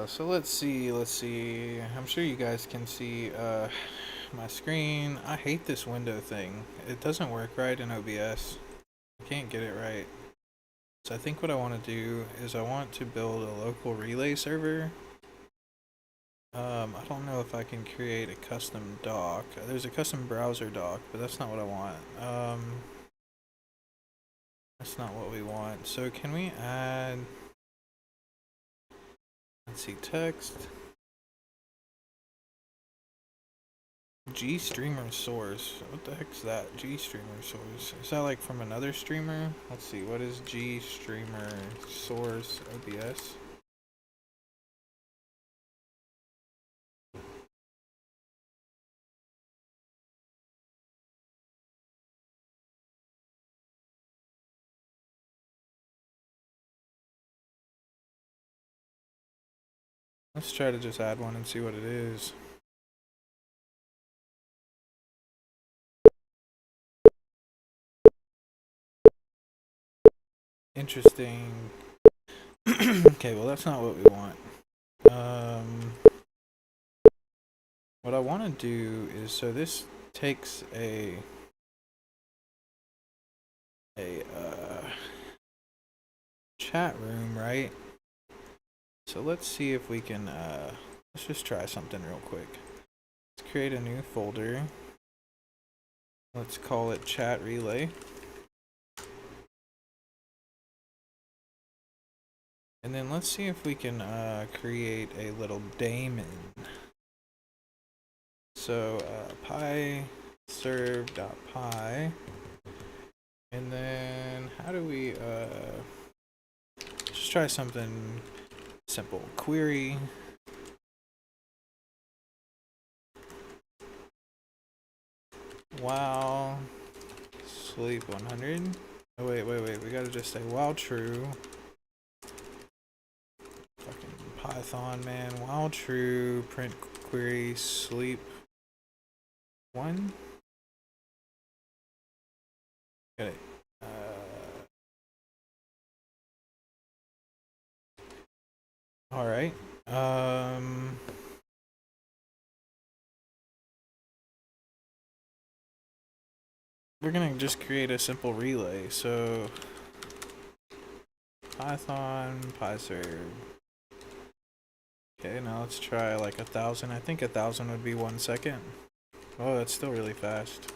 So let's see. I'm sure you guys can see my screen. I hate this window thing. It doesn't work right in OBS. I can't get it right. So I think what I want to do is I want to build a local relay server. I don't know if I can create a custom dock. There's a custom browser dock, but that's not what I want. That's not what we want. So can we add, let's see, text. GStreamer source. What the heck's that? GStreamer source. Is that like from another streamer? Let's see. What is GStreamer source OBS? Let's try to just add one and see what it is. Interesting. Okay, well that's not what we want. What I want to do is, so this takes a chat room, right? So let's see if we can let's just try something real quick. Let's create a new folder. Let's call it chat relay. And then let's see if we can create a little daemon. So py serve.py, and then how do we just try something simple. Query while sleep 100. Oh wait, we gotta just say while true. Fucking Python, man. While true, print query sleep 1. Got it. All right. We're gonna just create a simple relay. So Python pyserve. Okay, now let's try like 1,000. I think 1,000 would be 1 second. Oh, that's still really fast.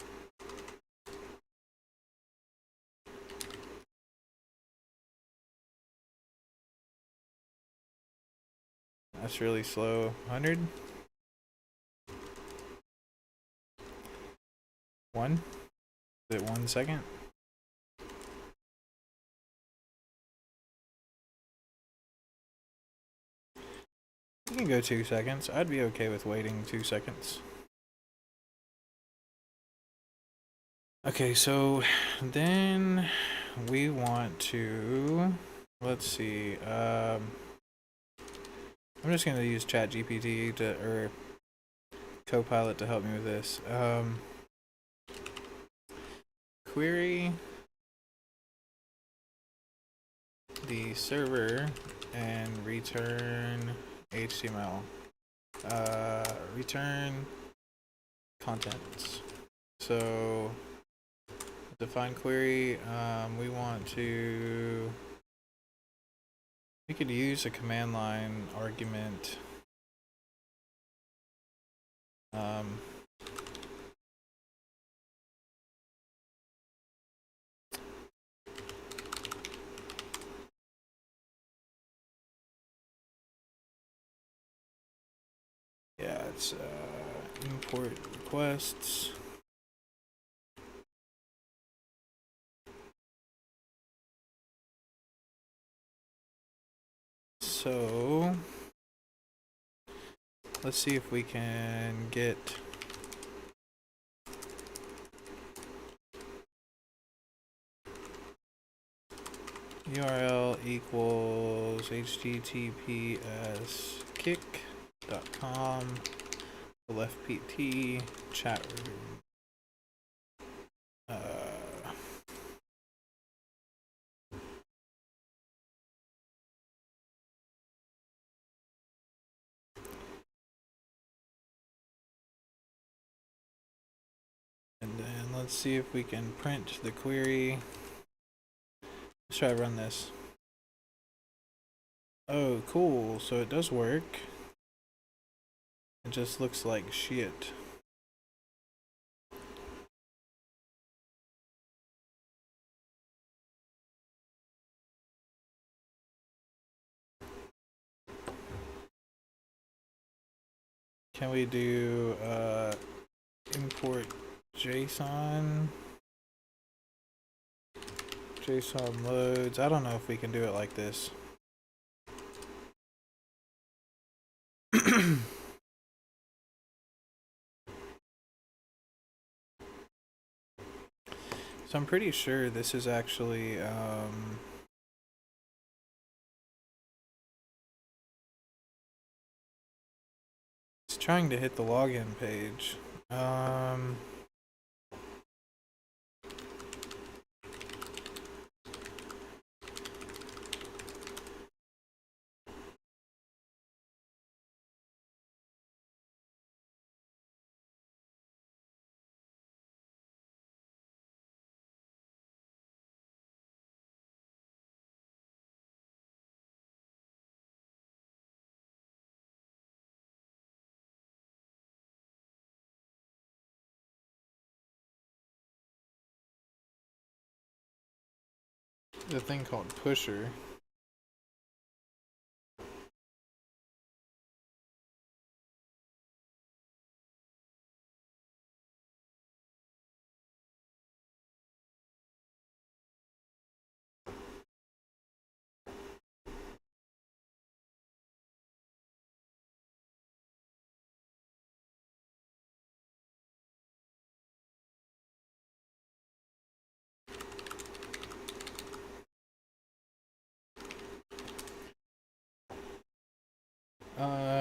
That's really slow. 100. 1. Is it 1 second? You can go 2 seconds. I'd be okay with waiting 2 seconds. Okay, so then we want to, let's see, I'm just gonna use ChatGPT or Copilot to help me with this. Query the server and return HTML. Return contents. So define query. We want to. We could use a command line argument. Yeah, it's import requests. So let's see if we can get URL equals https kick.com FPT chat room. Let's see if we can print the query. Let's try to run this. Oh, cool. So it does work. It just looks like shit. Can we do import JSON? JSON loads. I don't know if we can do it like this. So I'm pretty sure this is actually it's trying to hit the login page. The thing called pusher.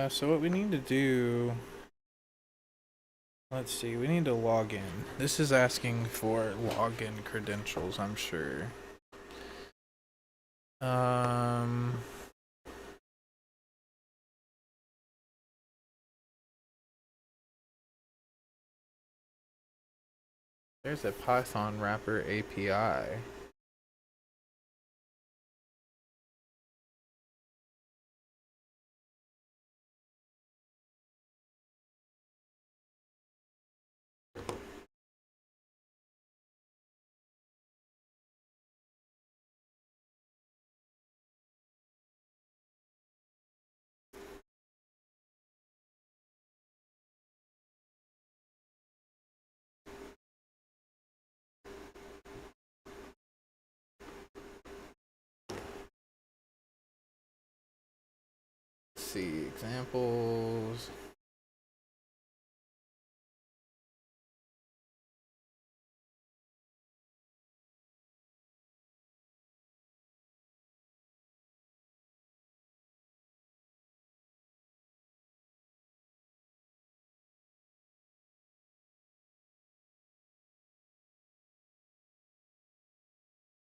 So what we need to do, let's see, we need to log in. This is asking for login credentials, I'm sure. There's a Python wrapper API. Let's see, examples.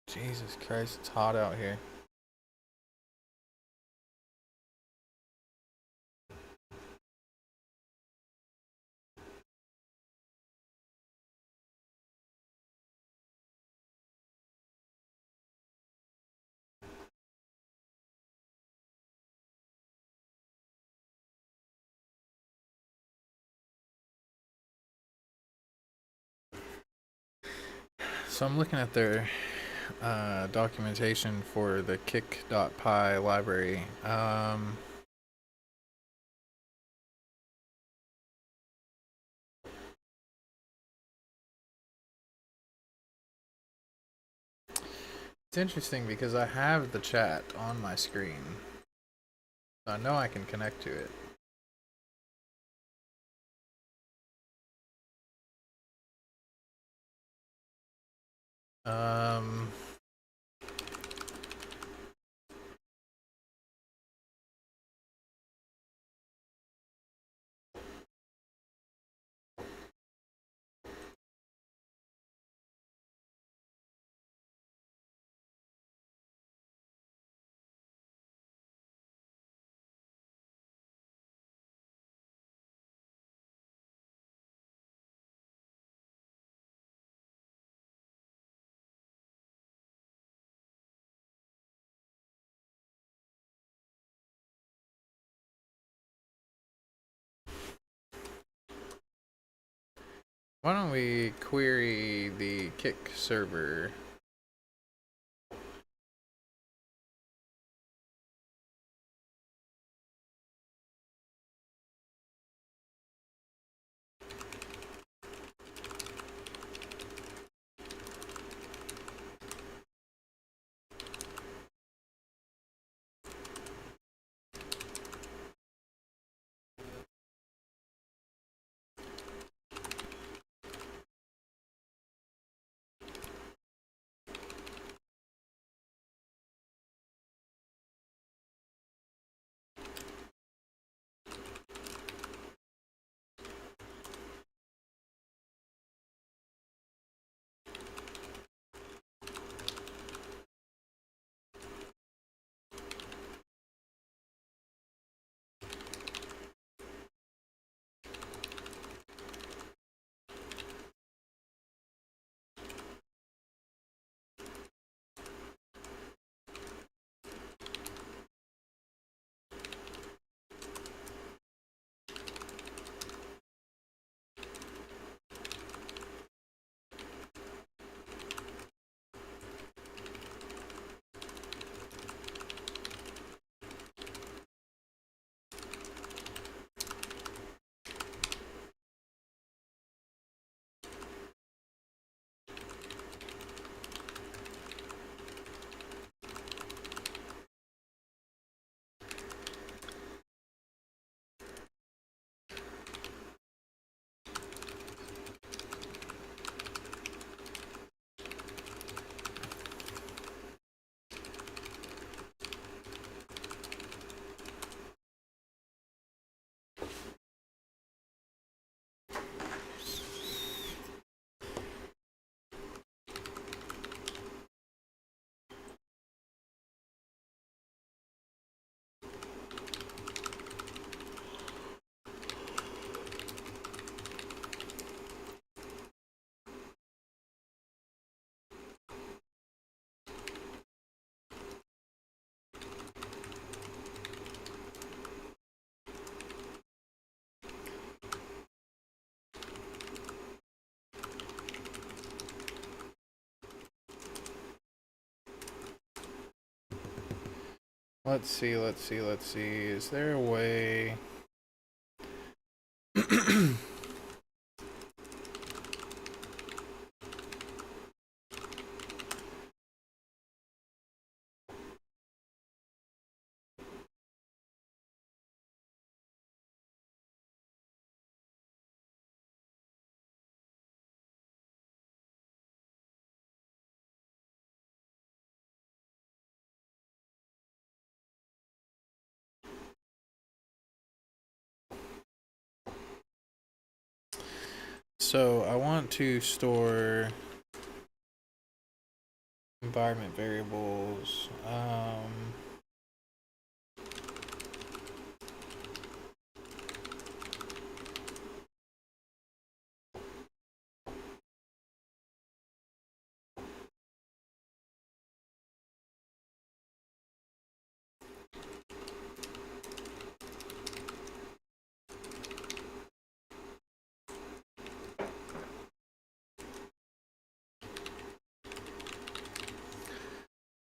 Jesus Christ, it's hot out here. So I'm looking at their documentation for the kick.py library. It's interesting because I have the chat on my screen. So I know I can connect to it. Um, Why don't we query the kick server? Let's see. Is there a way? So I want to store environment variables.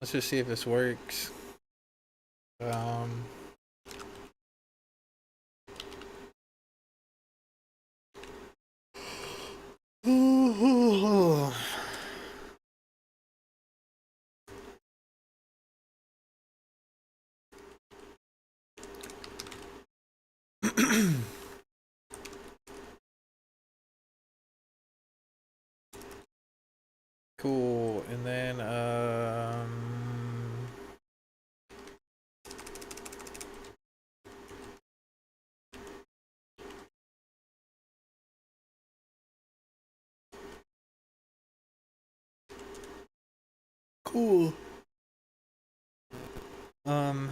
Let's just see if this works. Um, cool. And then cool. Um,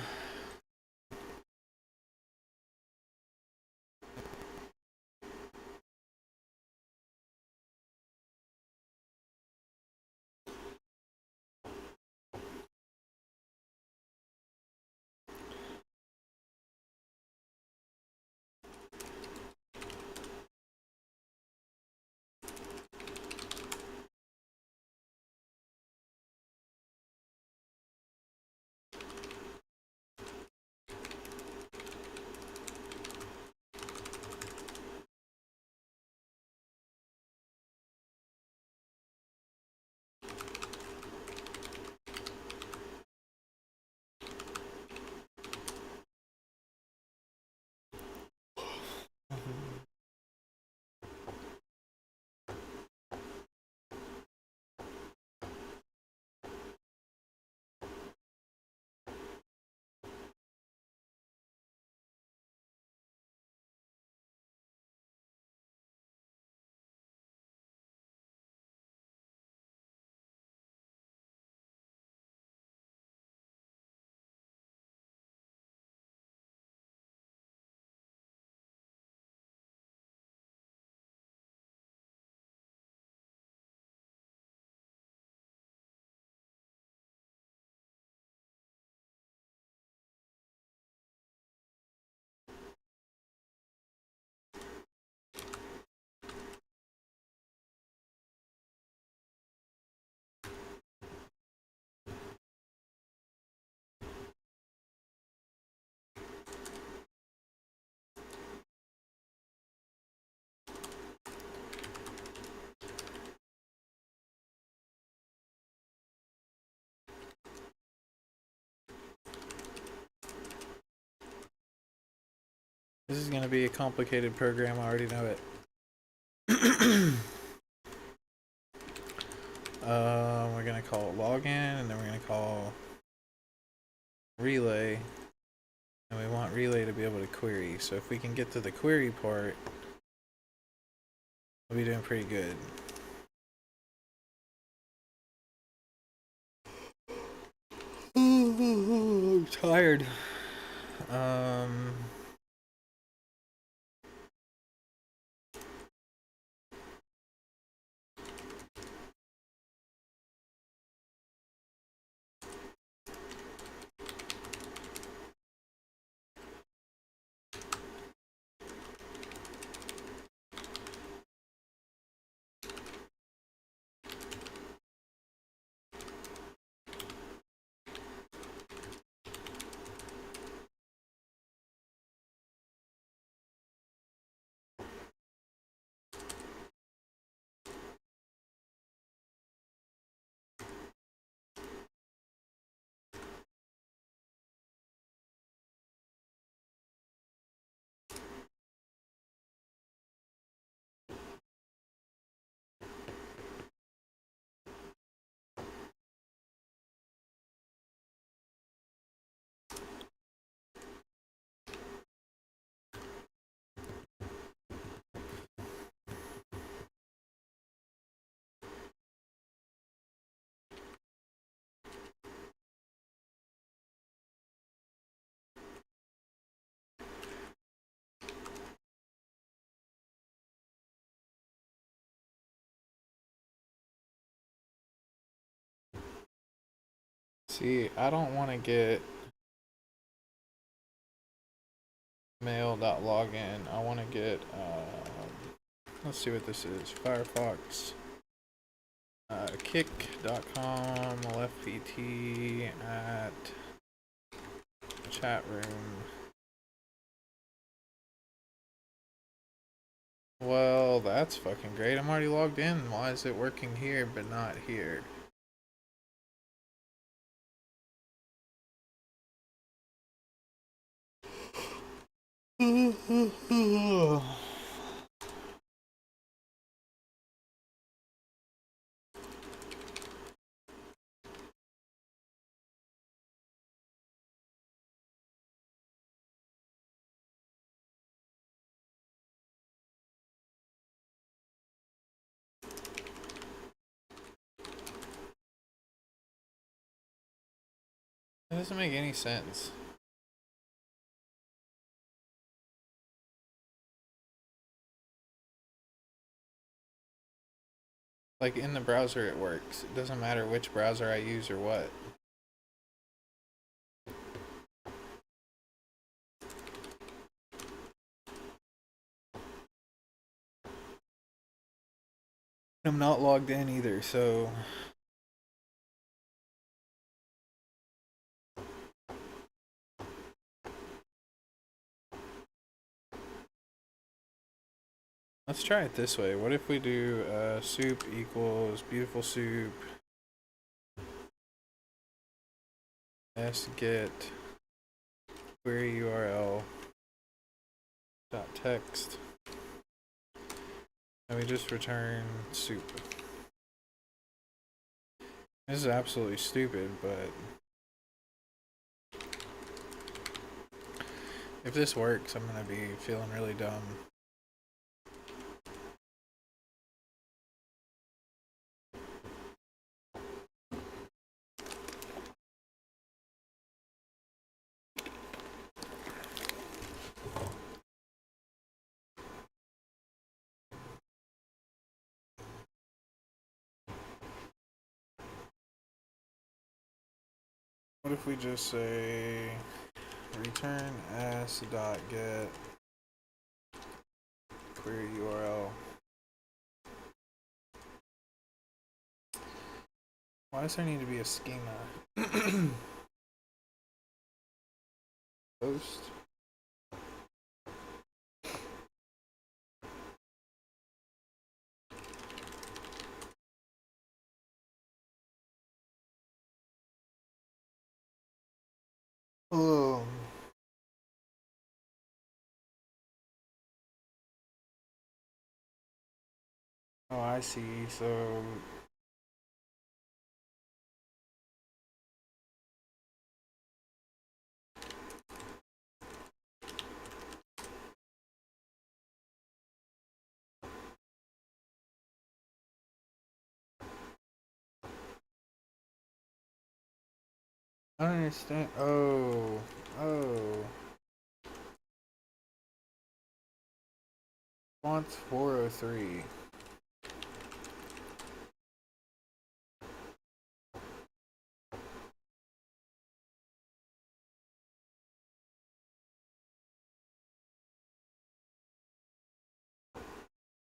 This is gonna be a complicated program, I already know it. We're gonna call it login, and then we're gonna call relay, and we want relay to be able to query. So if we can get to the query part, we'll be doing pretty good. I'm tired. See, I don't want to get mail.login. I want to get, let's see what this is. Firefox, kick.com, lftpt at chat room. Well, that's fucking great. I'm already logged in. Why is it working here but not here? That doesn't make any sense. Like in the browser it works. It doesn't matter which browser I use or what. I'm not logged in either, so let's try it this way. What if we do soup equals beautiful soup s get query URL dot text, and we just return soup. This is absolutely stupid, but if this works, I'm gonna be feeling really dumb. What if we just say return s dot get query URL? Why does there need to be a schema? Post. Oh. Oh, I see. So I don't understand. Oh, font 403.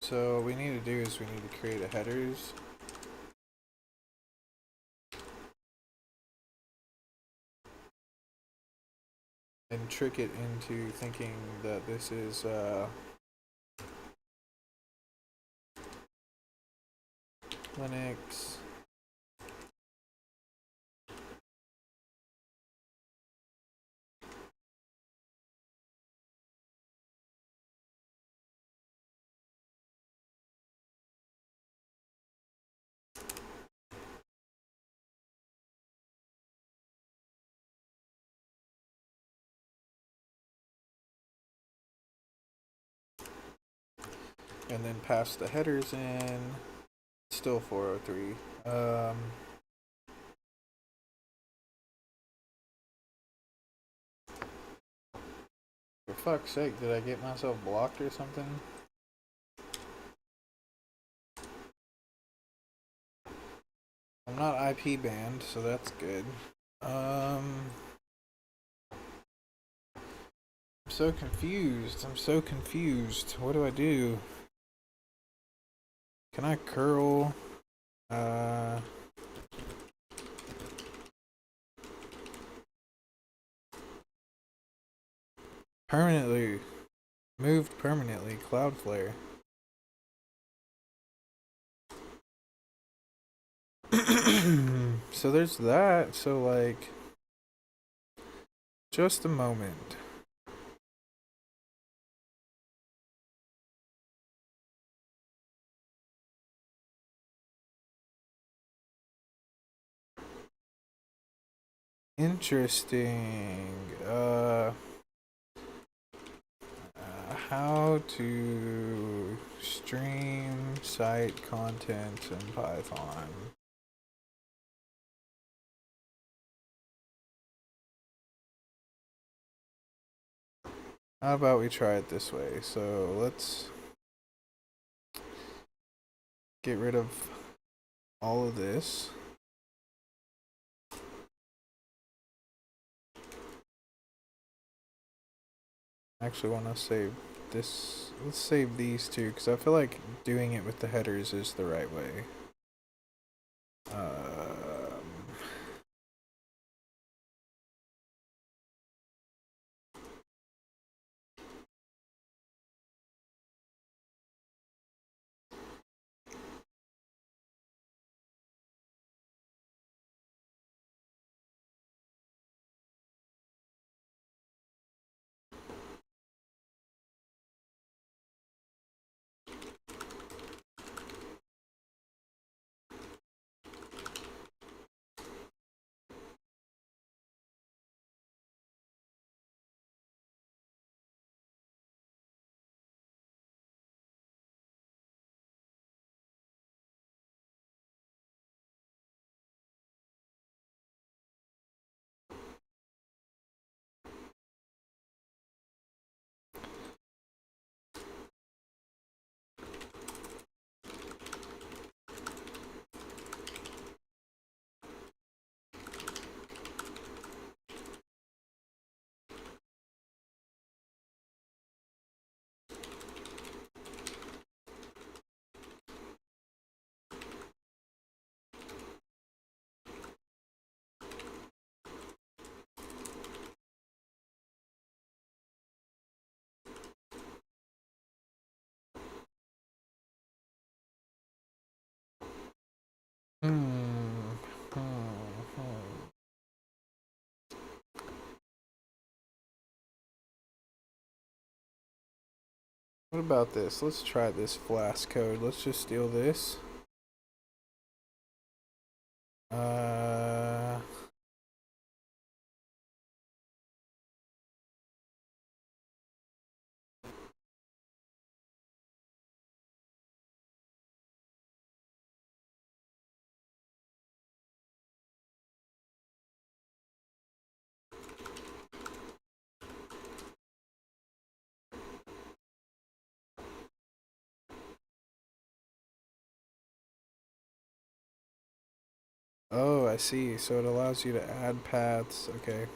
So what we need to do is we need to create a headers. And trick it into thinking that this is Linux. And then pass the headers in. Still 403. For fuck's sake, did I get myself blocked or something? I'm not IP banned, so that's good. I'm so confused. I'm so confused. What do I do? Can I curl? Permanently. Moved permanently. Cloudflare. So there's that. So, like, just a moment. Interesting. How to stream site content in Python. How about we try it this way? So let's get rid of all of this. I actually want to save this. Let's save these two because I feel like doing it with the headers is the right way. What about this? Let's try this Flask code. Let's just steal this. Oh, I see. So it allows you to add paths. Okay.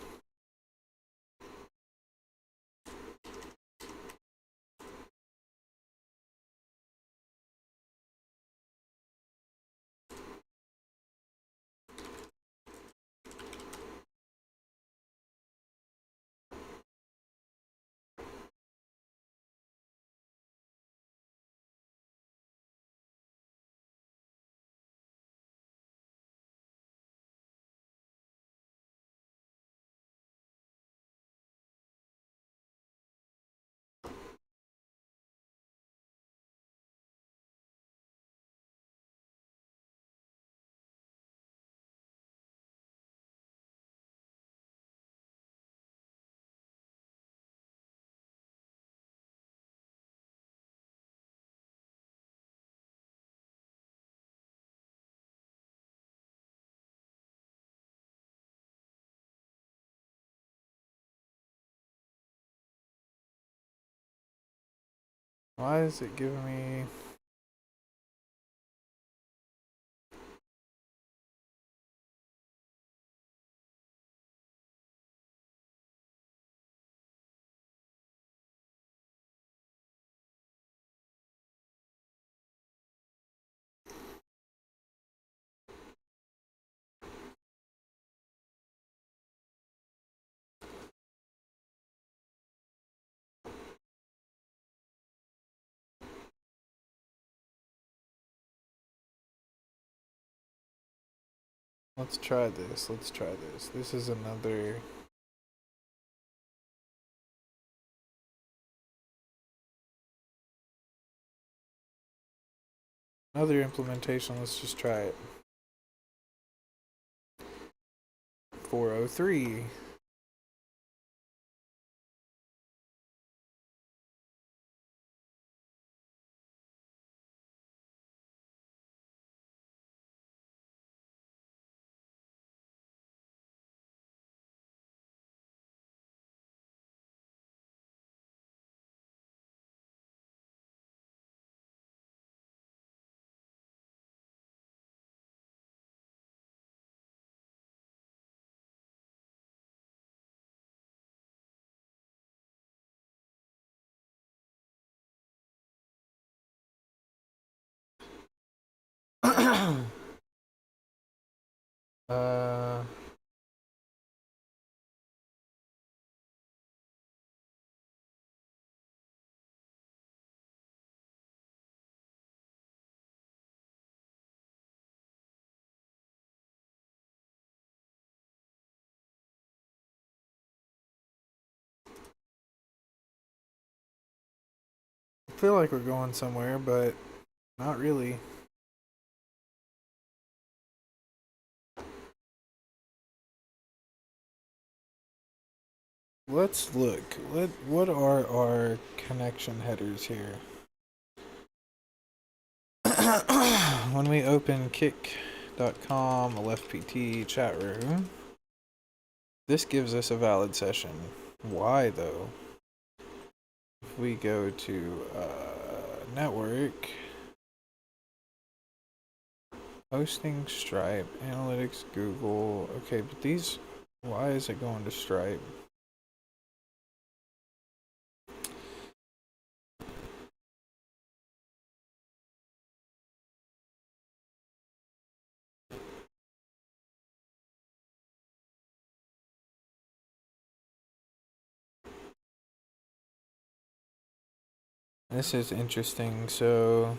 Why is it giving me... Let's try this. Let's try this. This is another... Another implementation. Let's just try it. 403. uh... I feel like we're going somewhere, but not really. Let's look. What are our connection headers here? When we open kick.com LFPT chat room, this gives us a valid session. Why though? If we go to network, hosting, Stripe, analytics, Google. Okay, but these, why is it going to Stripe? This is interesting. So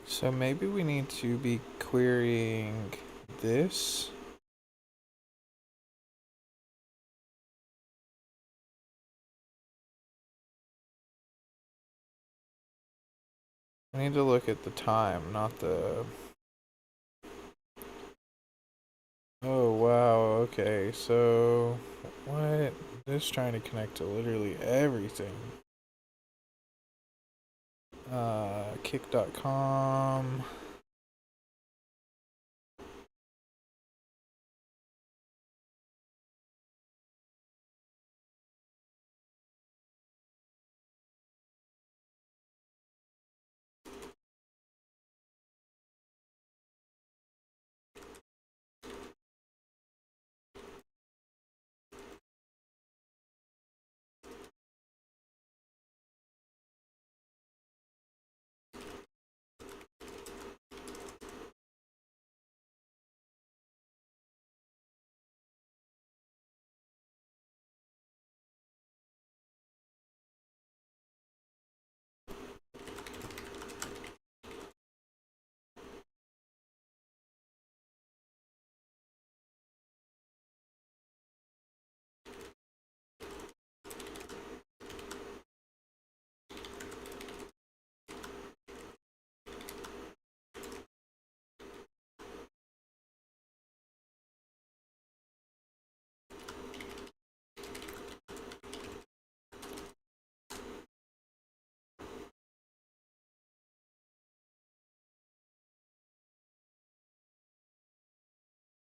So maybe we need to be querying this. I need to look at the time, not the... Oh, wow, okay, so... What? This is trying to connect to literally everything. Kick.com.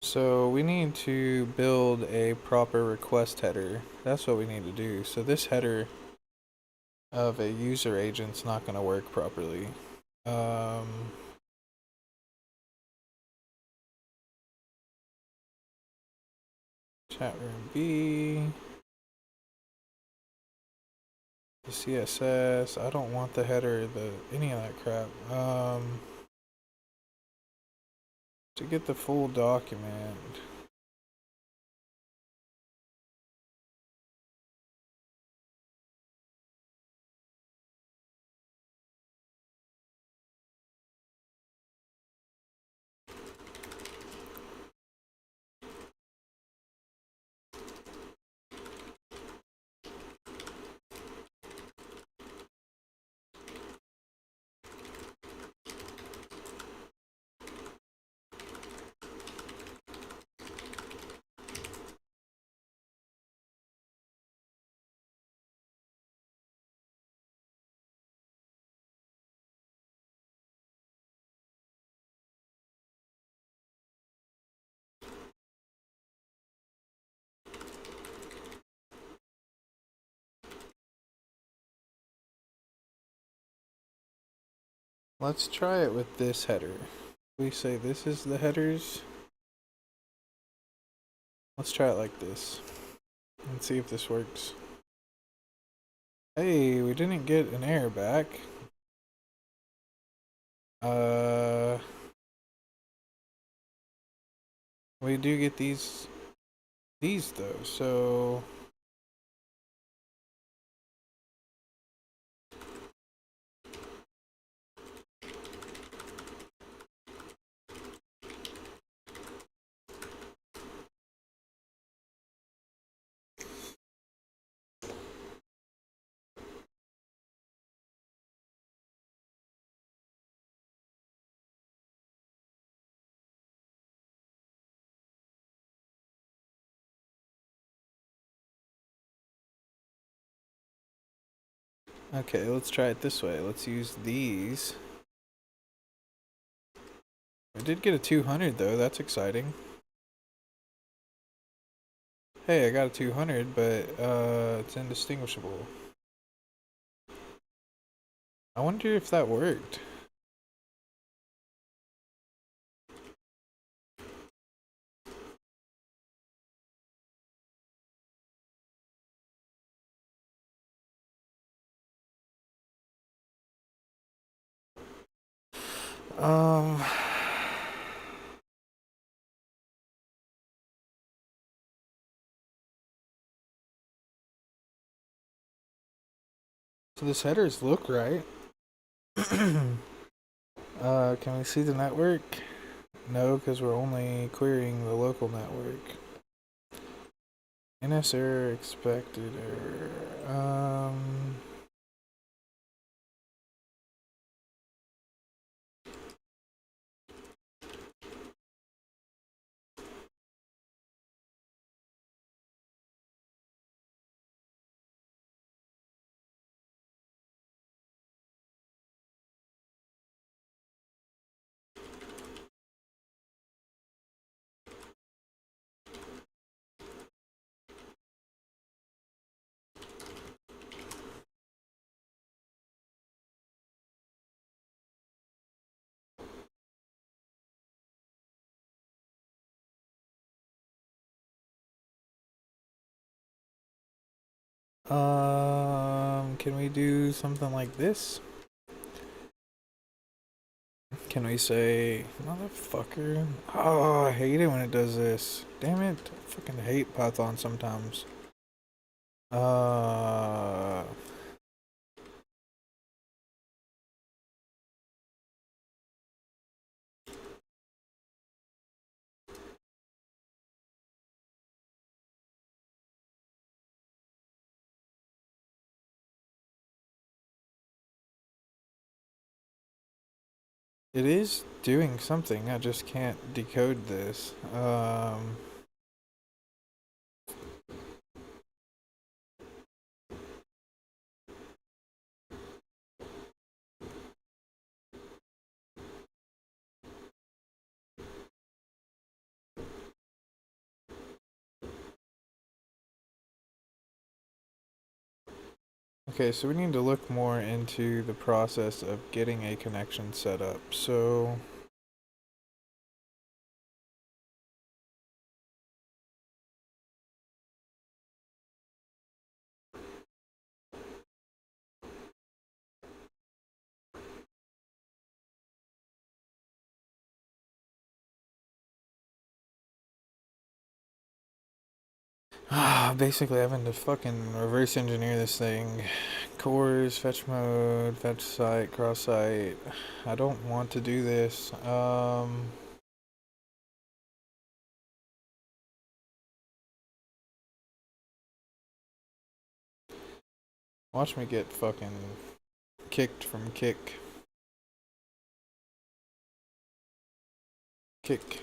So we need to build a proper request header. That's what we need to do. So this header of a user agent's not going to work properly. Chat room B. The CSS. I don't want the header, any of that crap. To get the full document. Let's try it with this header. We say this is the headers. Let's try it like this and see if this works. Hey, we didn't get an error back. We do get these though, so okay, let's try it this way. Let's use these. I did get a 200 though, that's exciting. Hey, I got a 200, but it's indistinguishable. I wonder if that worked. Um, so this headers look right. Can we see the network? No, because we're only querying the local network. NS error, expected error. Can we do something like this? Can we say, motherfucker? Oh, I hate it when it does this. Damn it. I fucking hate Python sometimes. Uh, it is doing something. I just can't decode this. Okay, so we need to look more into the process of getting a connection set up. So basically having to fucking reverse engineer this thing. Cores, fetch mode, fetch site, cross site. I don't want to do this. Watch me get fucking kicked from kick. Kick.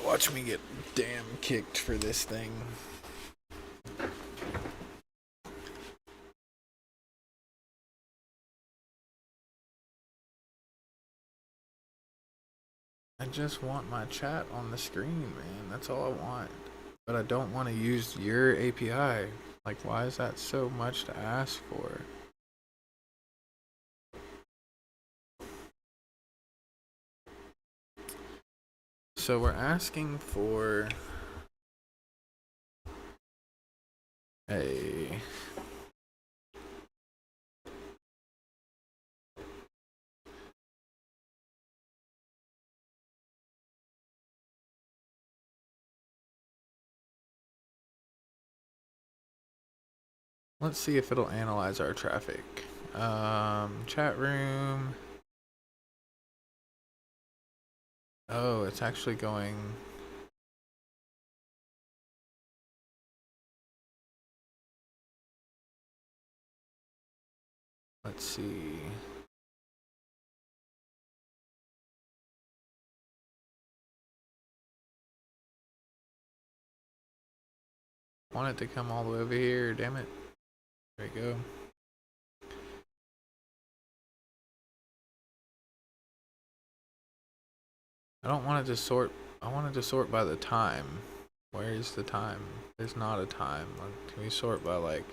Watch me get damn kicked for this thing. I just want my chat on the screen, man. That's all I want. But I don't want to use your API. Like, why is that so much to ask for? So we're asking for a let's see if it'll analyze our traffic. Chat room. Oh, it's actually going. Let's see. I want it to come all the way over here, damn it. There we go. I don't want it to sort. I want it to sort by the time. Where is the time? There's not a time. Can we sort by like...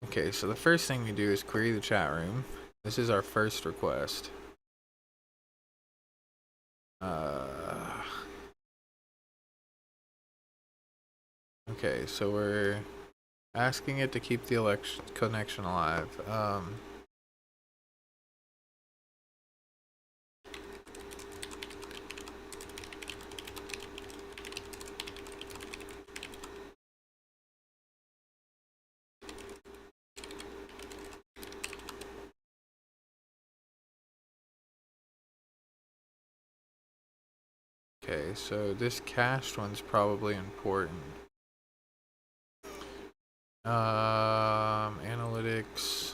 Okay, so the first thing we do is query the chat room. This is our first request. Okay, so we're Asking it to keep the connection alive. Okay, so this cached one's probably important. Analytics.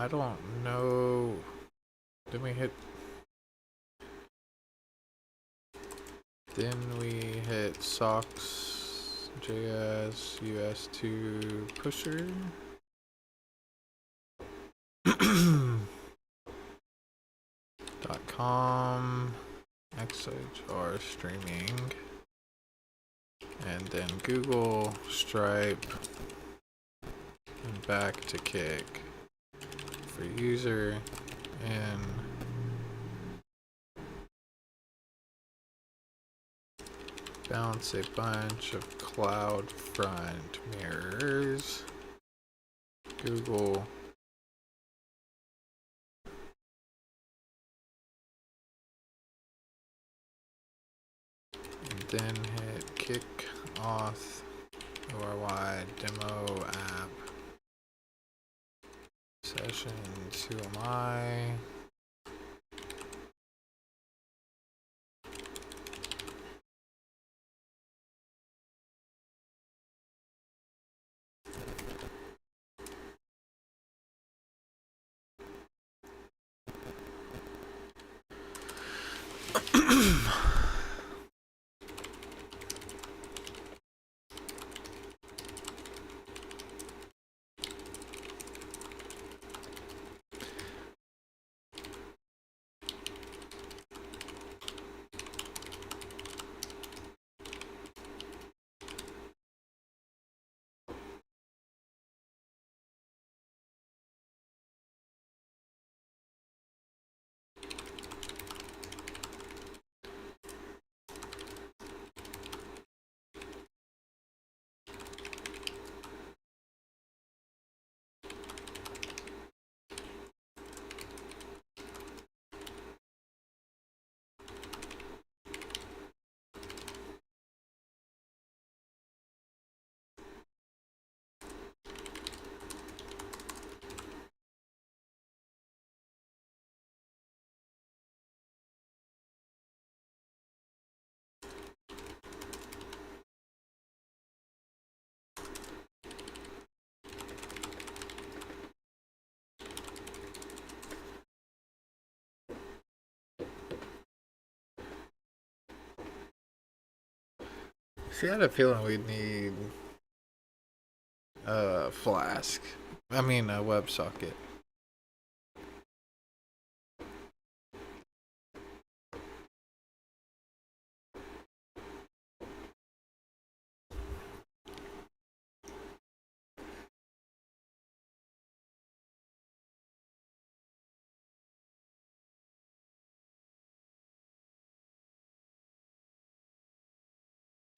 I don't know. Then we hit. Then we hit socks JS US2 pusher. .com XHR streaming, and then Google Stripe, and back to Kick for user, and bounce a bunch of cloud front mirrors. Google and then hit kick auth ORY demo app sessions. Who am I? See, I had a feeling we'd need a Flask. I mean, a WebSocket.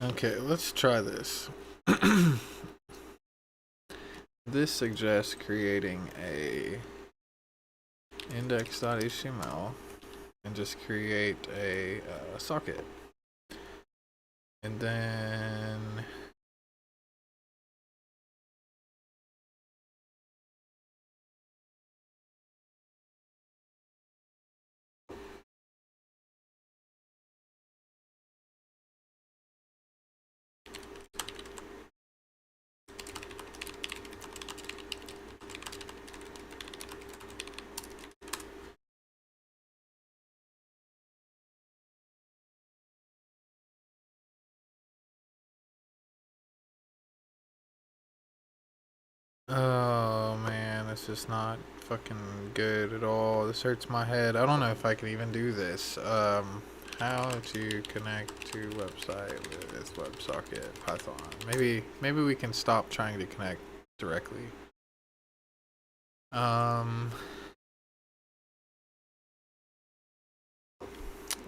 Okay, let's try this. This suggests creating a index.html and just create a socket. And then Oh man, this is not fucking good at all. This hurts my head. I don't know if I can even do this. How to connect to website with WebSocket Python. Maybe we can stop trying to connect directly.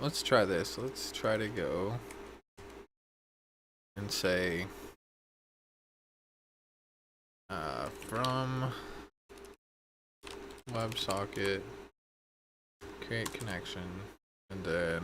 Let's try this. Let's try to go and say from WebSocket create connection, and then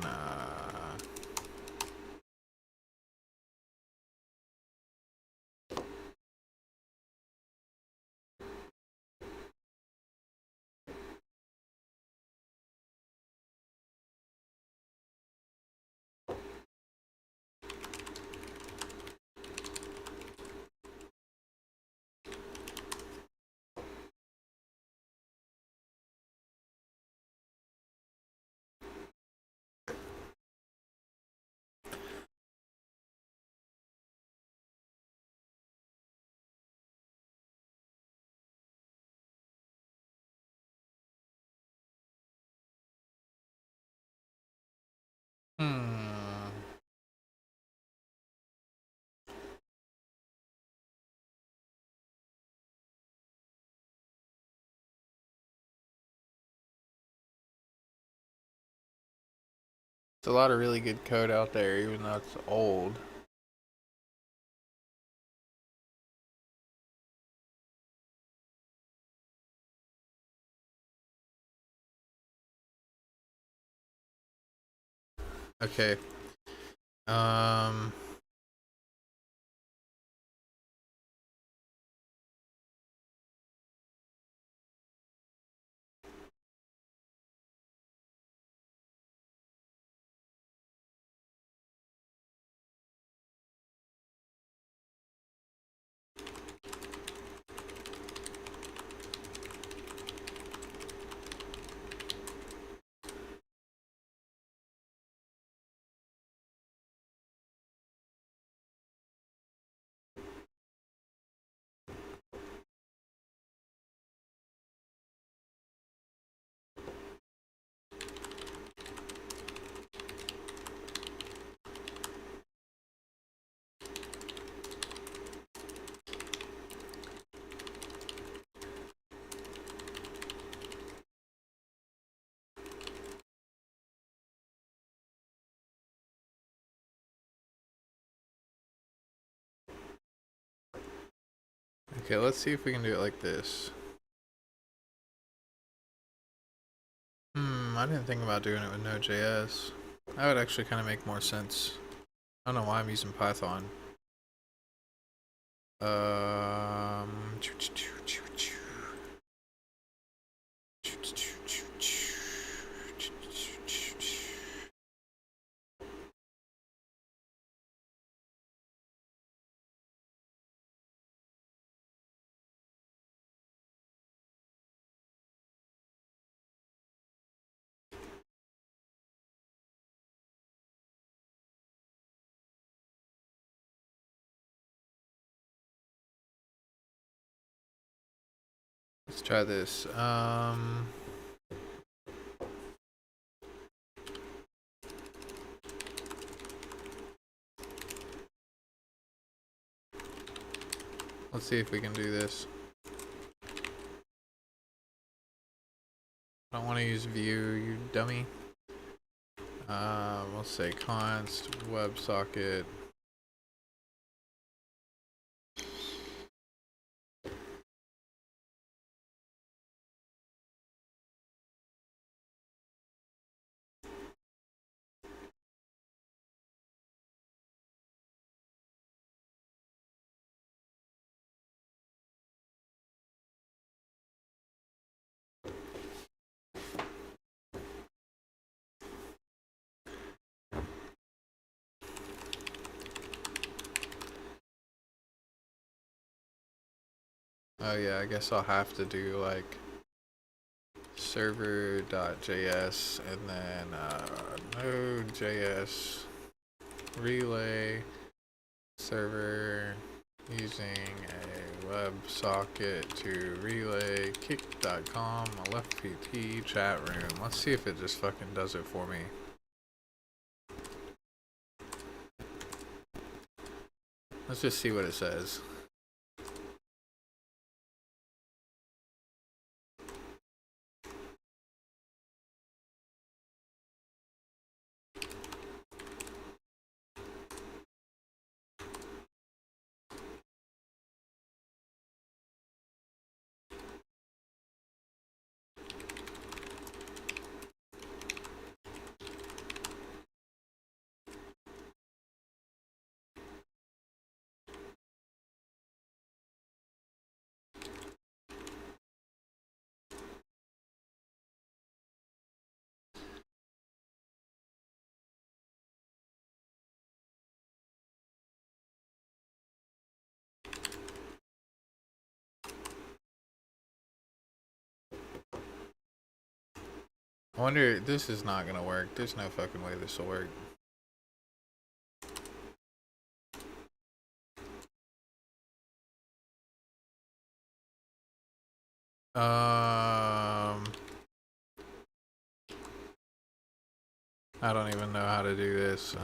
there's a lot of really good code out there, even though it's old. Okay. Okay, let's see if we can do it like this. I didn't think about doing it with Node.js. That would actually kind of make more sense. I don't know why I'm using Python. Let's try this. Let's see if we can do this. I don't want to use view, you dummy. We'll say const WebSocket. Oh yeah, I guess I'll have to do like server.js and then node.js relay server Using a WebSocket to relay kick.com, a left PT chat room. Let's see if it just fucking does it for me. Let's just see what it says. I wonder, this is not gonna work. There's no fucking way this will work. I don't even know how to do this.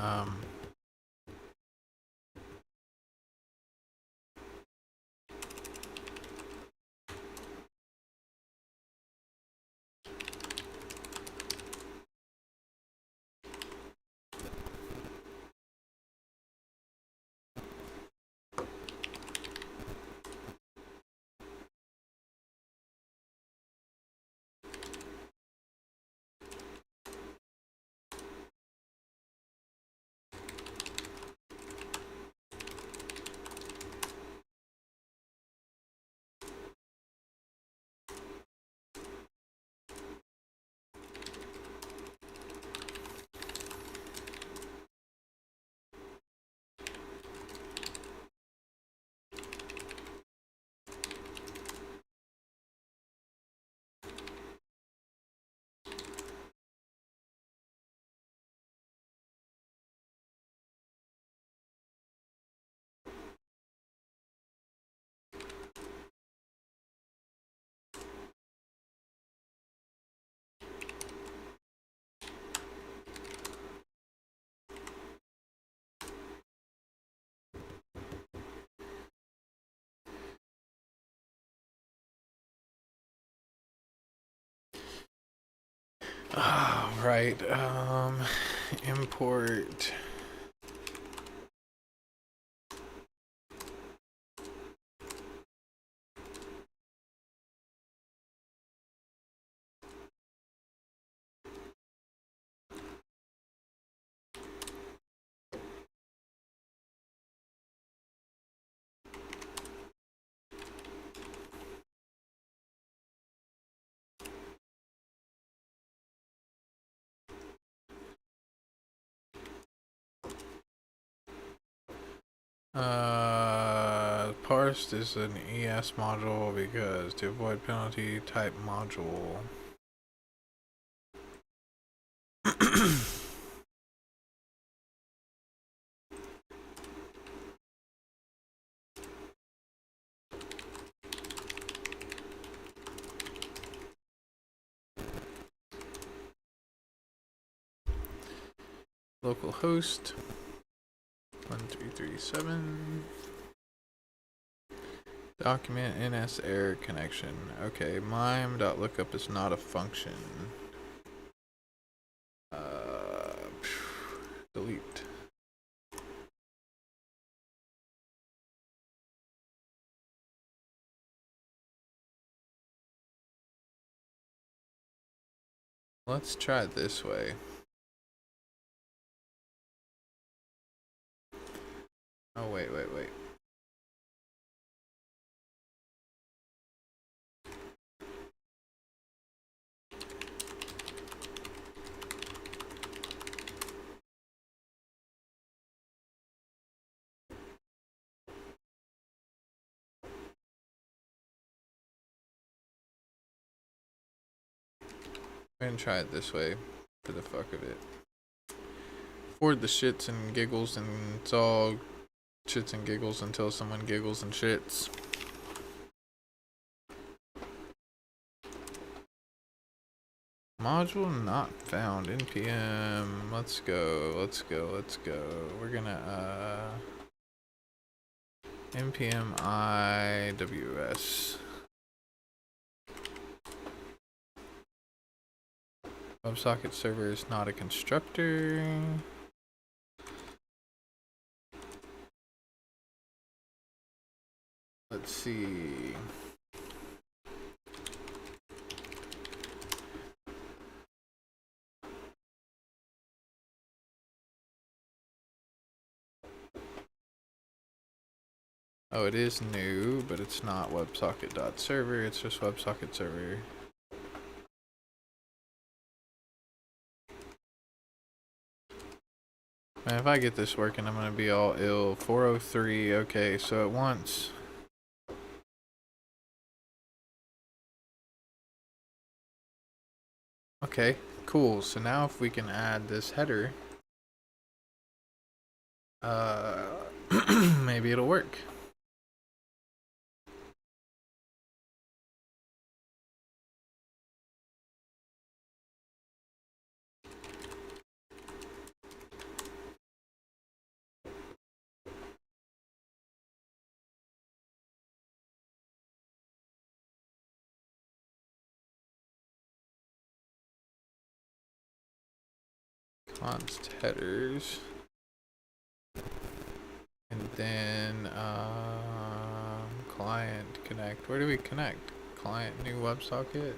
Right. Import. Parsed is an ES module because to avoid penalty type module. Localhost 1337. Document NS error connection. Okay, mime.lookup is not a function. Delete. Let's try it this way. Oh, wait. I'm gonna try it this way for the fuck of it. For the shits and giggles, and it's all Shits and giggles until someone giggles and shits. Module not found. npm. Let's go. We're gonna npm iws. WebSocket server is not a constructor. Let's see. Oh, it is new, but it's not WebSocket.server, it's just WebSocket server. Man, if I get this working, I'm gonna be all ill. 403, okay, so it wants... Okay, cool. So now if we can add this header, maybe it'll work. Const headers. And then client connect. Where do we connect? Client new WebSocket.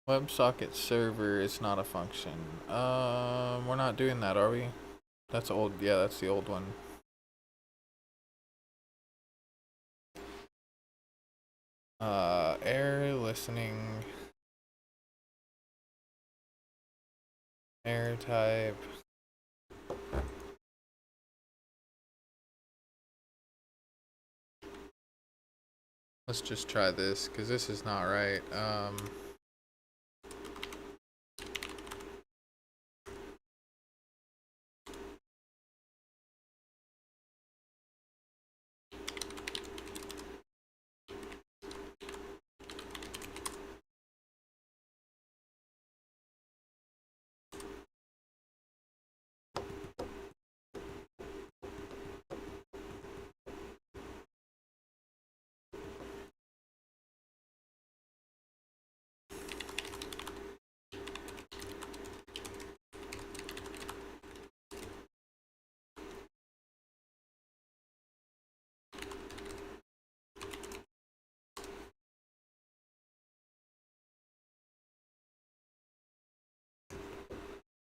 WebSocket server is not a function. We're not doing that, are we? That's old. Yeah, that's the old one. Error listening. Error type. Let's just try this, because this is not right.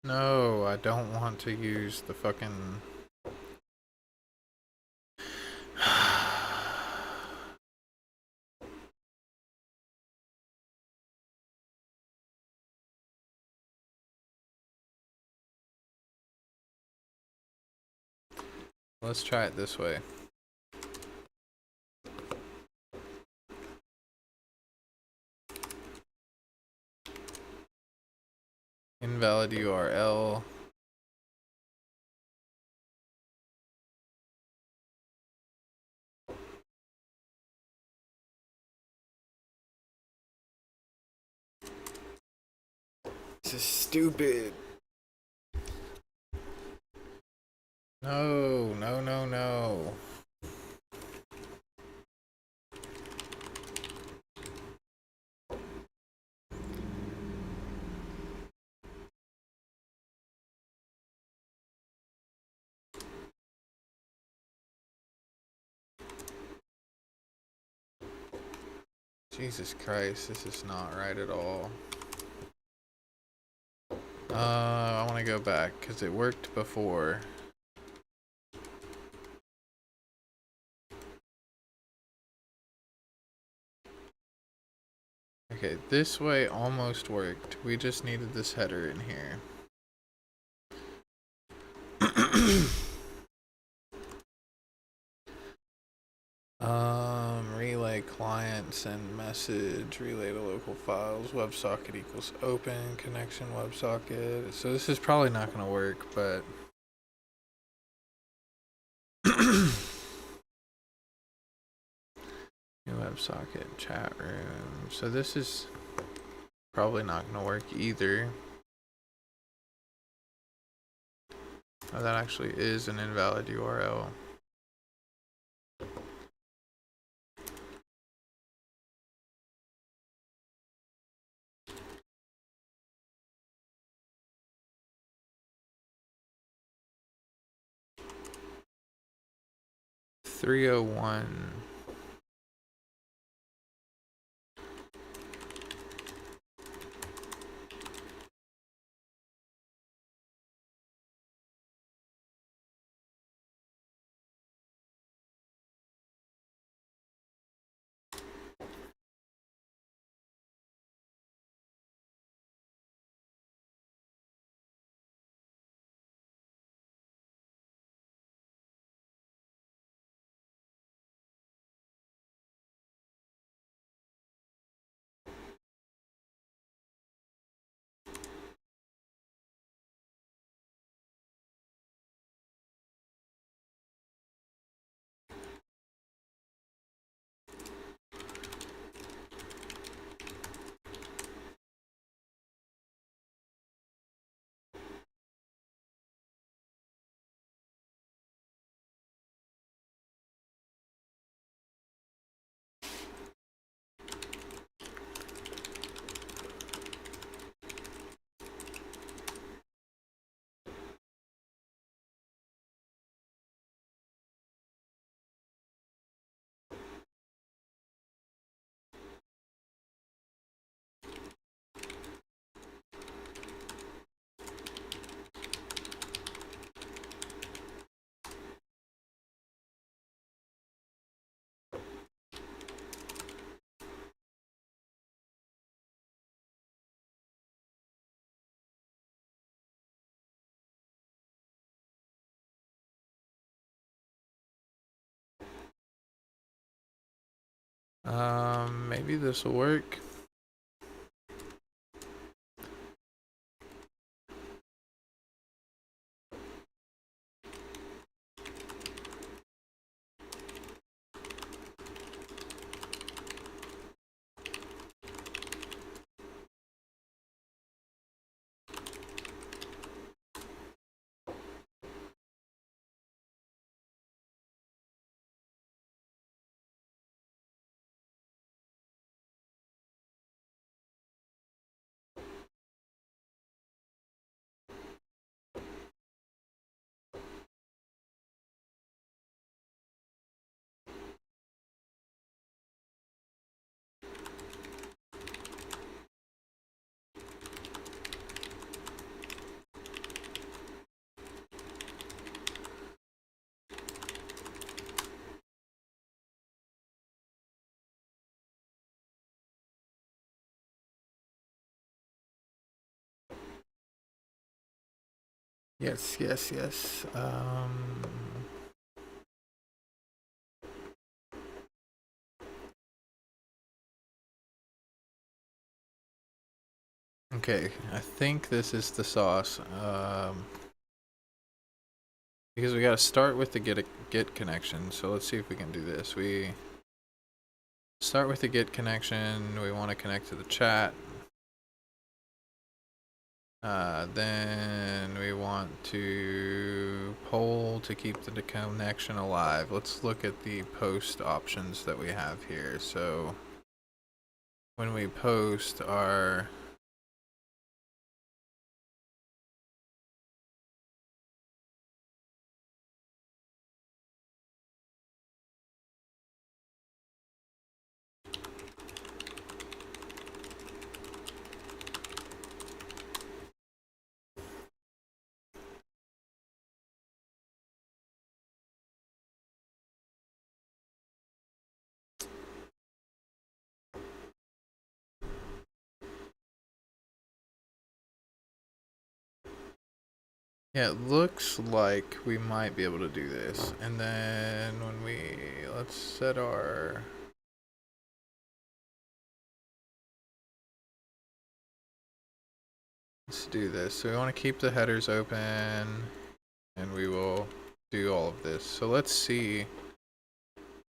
No, I don't want to use the fucking... Let's try it this way. Invalid URL. This is stupid. No. Jesus Christ, this is not right at all. I want to go back because it worked before. Okay, this way almost worked. We just needed this header in here. Relay client, send message, relay to local files, WebSocket equals open, connection WebSocket. So this is probably not going to work, but new WebSocket chat room. So this is probably not going to work either. Oh, that actually is an invalid URL. .301. Maybe this will work. Yes, yes, yes. Okay, I think this is the sauce. Because we gotta start with the get connection. So let's see if we can do this. We start with the get connection. We want to connect to the chat. Then we want to poll to keep the connection alive. Let's look at the post options that we have here. So when we post our Yeah, it looks like we might be able to do this. And then when let's set our... Let's do this. So we want to keep the headers open, and we will do all of this. So let's see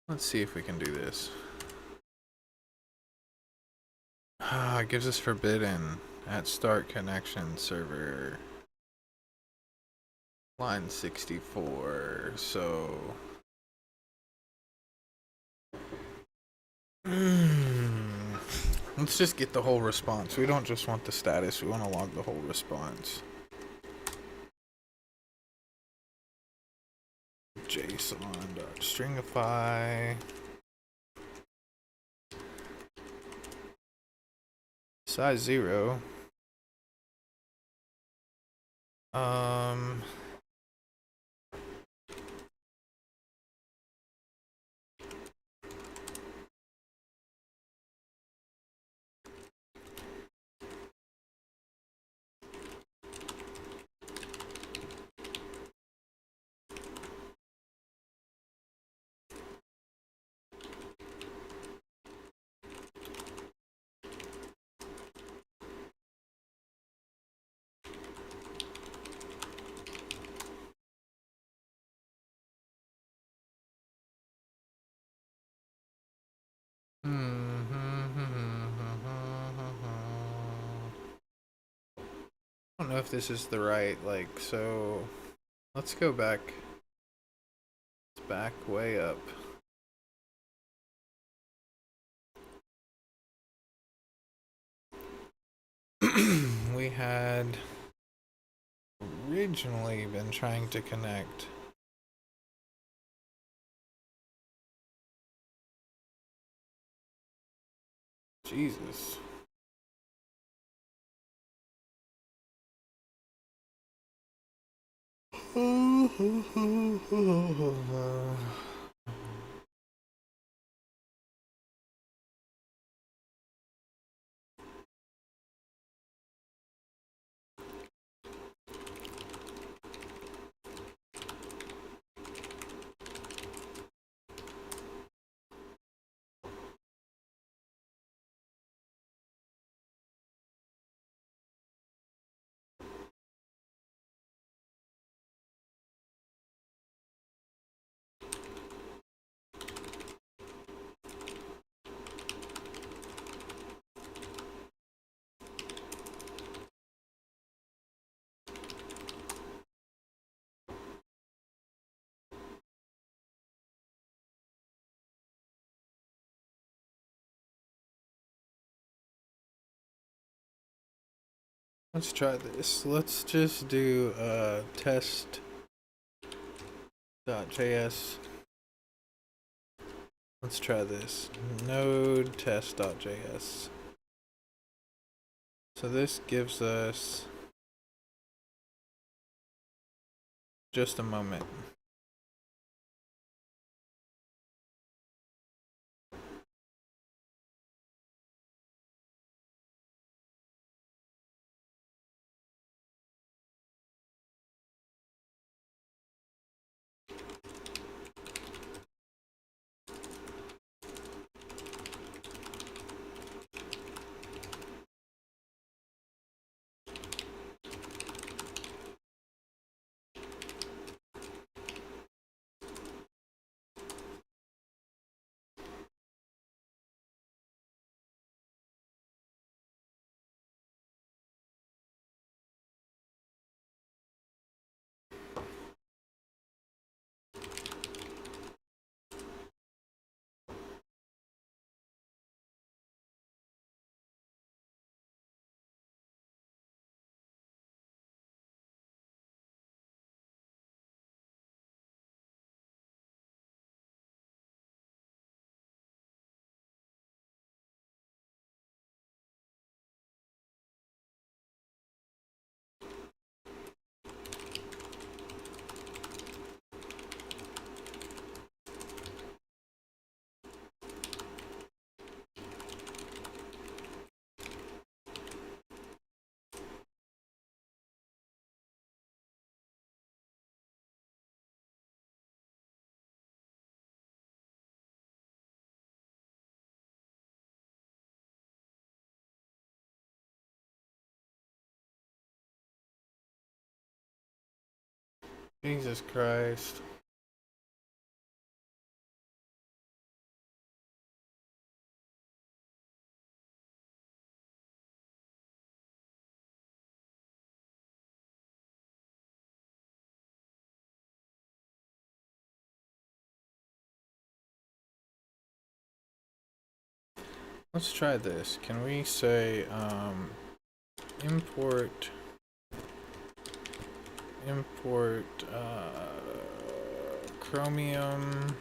if we can do this. It gives us forbidden at start connection server line 64. So let's just get the whole response. We don't just want the status, we want to log the whole response. JSON.stringify size 0. I don't know if this is the right, so let's go back. Let's back way up. We had originally been trying to connect Jesus. Let's try this. Let's just do test.js. Let's try this. Node test.js. So this gives us just a moment. Jesus Christ. Let's try this. Can we say import Chromium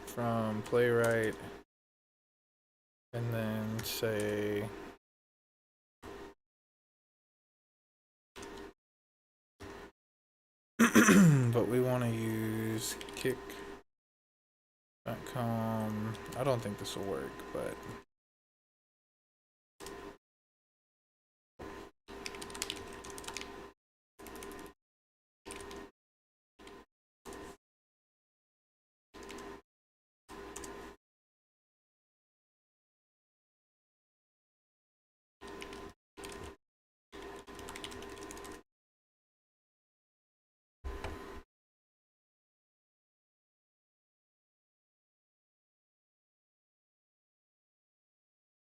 from Playwright, and then say but we want to use kick.com. I don't think this will work, but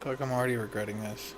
I feel like I'm already regretting this.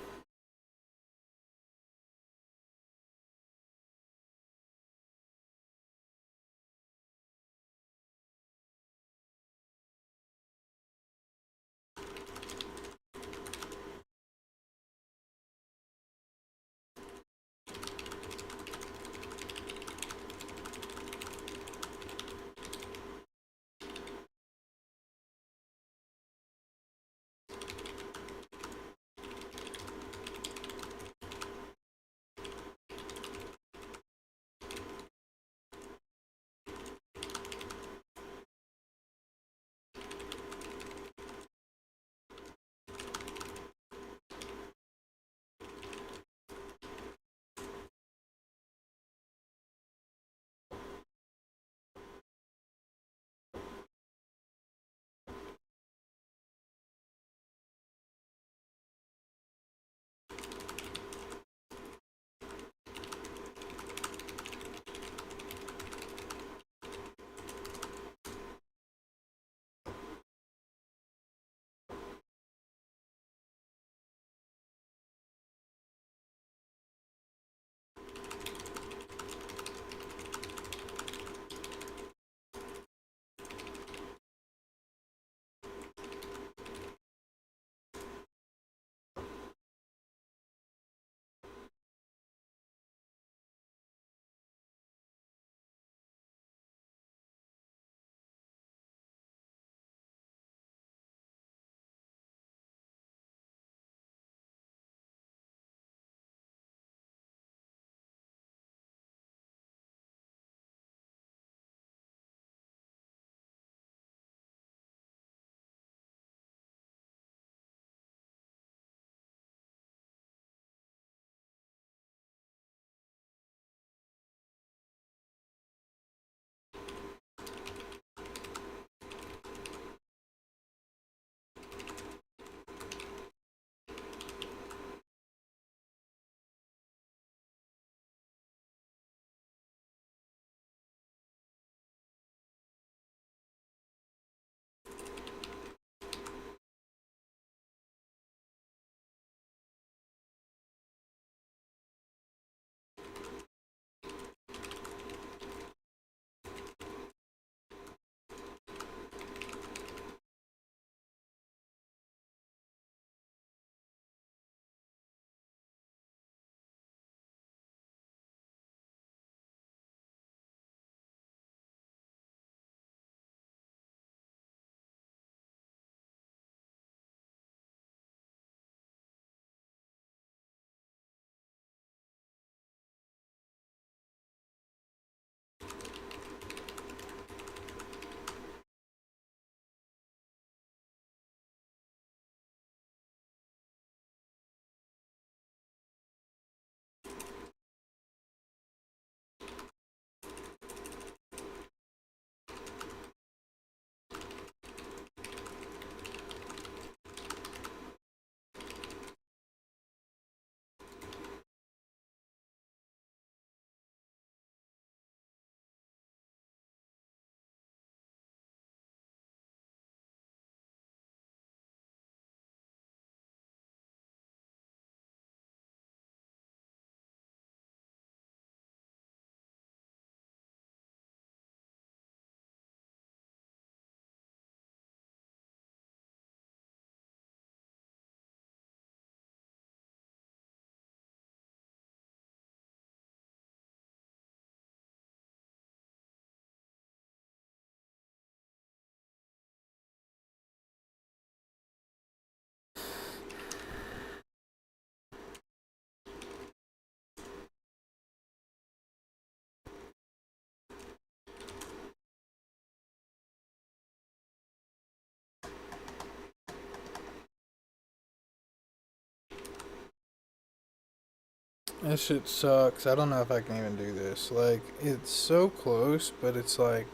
This shit sucks. I don't know if I can even do this. Like, it's so close, but it's like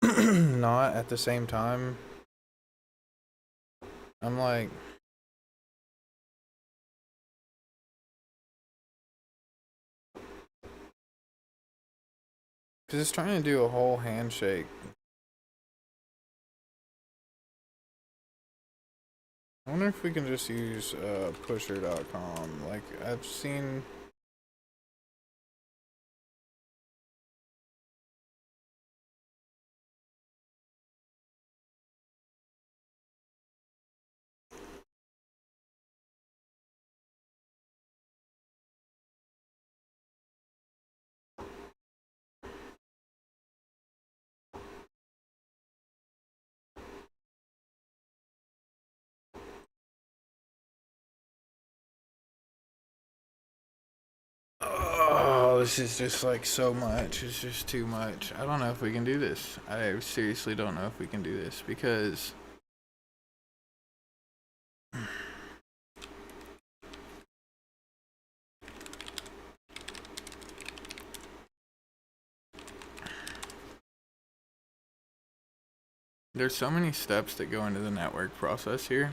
not at the same time. I'm like, because it's trying to do a whole handshake. I wonder if we can just use pusher.com. Like, I've seen. Oh, this is just like so much. It's just too much. I don't know if we can do this. I seriously don't know if we can do this because there's so many steps that go into the network process here.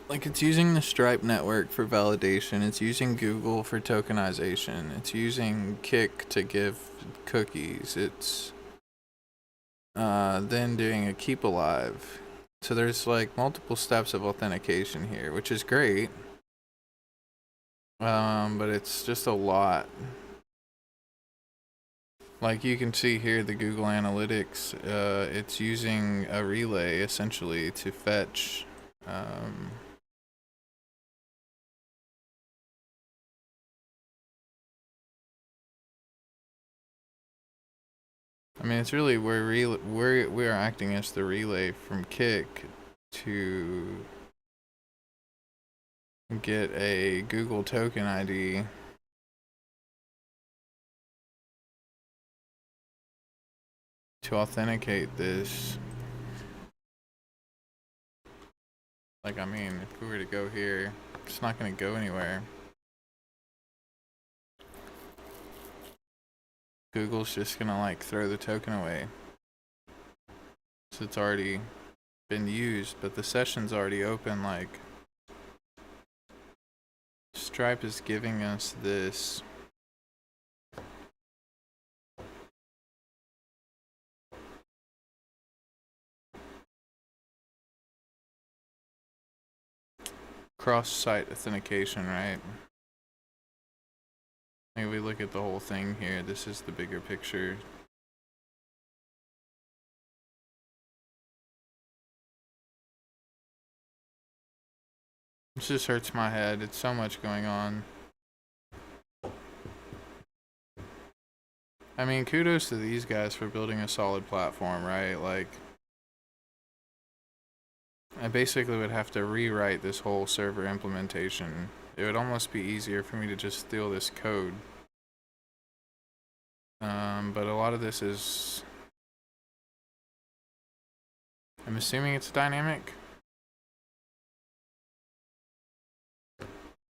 Like, it's using the Stripe network for validation. It's using Google for tokenization. It's using Kik to give cookies. It's then doing a keep alive. So there's like multiple steps of authentication here, which is great. But it's just a lot. Like you can see here, the Google Analytics, it's using a relay essentially to fetch. I mean, it's really we're acting as the relay from Kik to get a Google token ID to authenticate this. Like, I mean, if we were to go here, it's not going to go anywhere. Google's just going to like throw the token away. So it's already been used, but the session's already open. Like, Stripe is giving us this cross-site authentication, right? Maybe we look at the whole thing here. This is the bigger picture. This just hurts my head. It's so much going on. I mean, kudos to these guys for building a solid platform, right? Like, I basically would have to rewrite this whole server implementation. It would almost be easier for me to just steal this code. But a lot of this is... I'm assuming it's dynamic.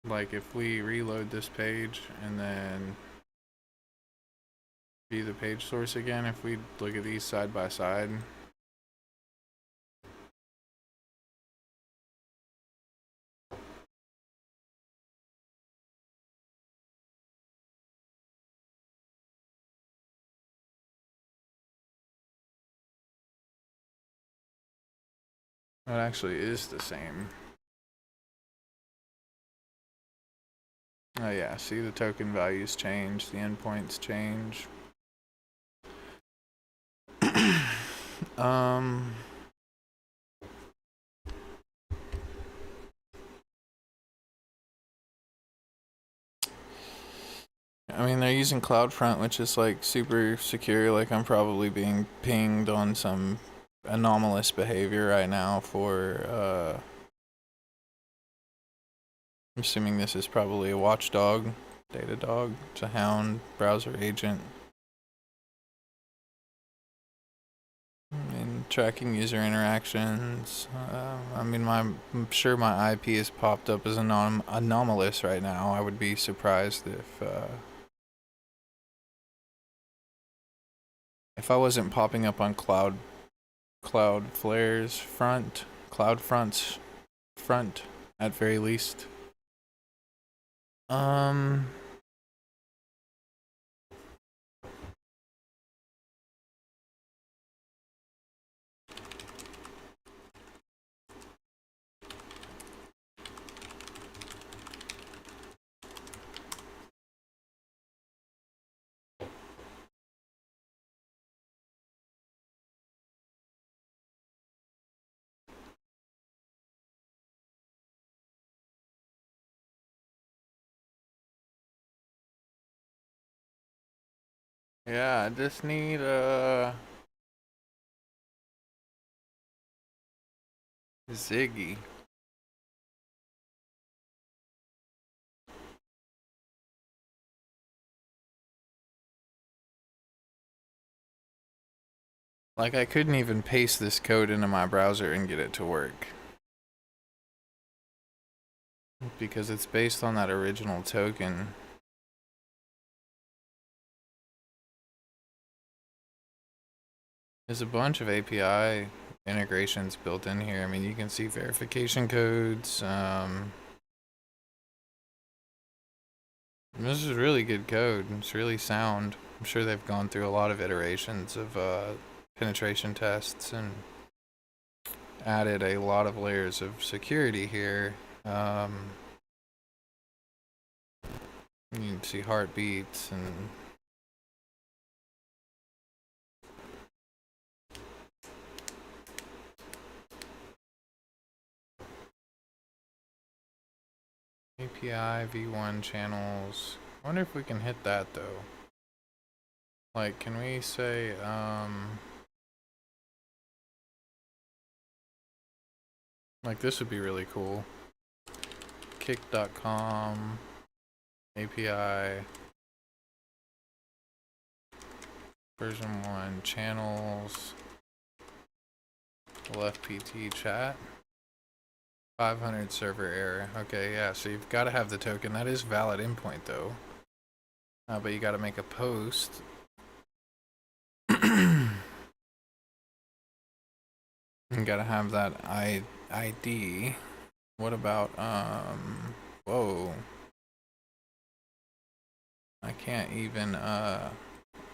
Like, if we reload this page and then view the page source again, if we look at these side by side, it actually is the same. Oh yeah, see, the token values change, the endpoints change. I mean, they're using CloudFront, which is like super secure. Like, I'm probably being pinged on some anomalous behavior right now for I'm assuming this is probably a watchdog, Datadog. It's a hound browser agent. And Tracking user interactions. I mean, I'm sure my IP is popped up as anomalous right now. I would be surprised if I wasn't popping up on Cloudflare's front, CloudFront's front, at very least. Yeah, I just need Ziggy. Like, I couldn't even paste this code into my browser and get it to work. Because it's based on that original token. There's a bunch of API integrations built in here. I mean, you can see verification codes. This is really good code. It's really sound. I'm sure they've gone through a lot of iterations of penetration tests and added a lot of layers of security here. You can see heartbeats and API v1 channels. I wonder if we can hit that though. Like, can we say like, this would be really cool. Kick.com API version 1 channels LFPT chat 500 server error. Okay, yeah, so you've got to have the token. That is valid endpoint though, but you got to make a post. You got to have that ID. What about whoa, I can't even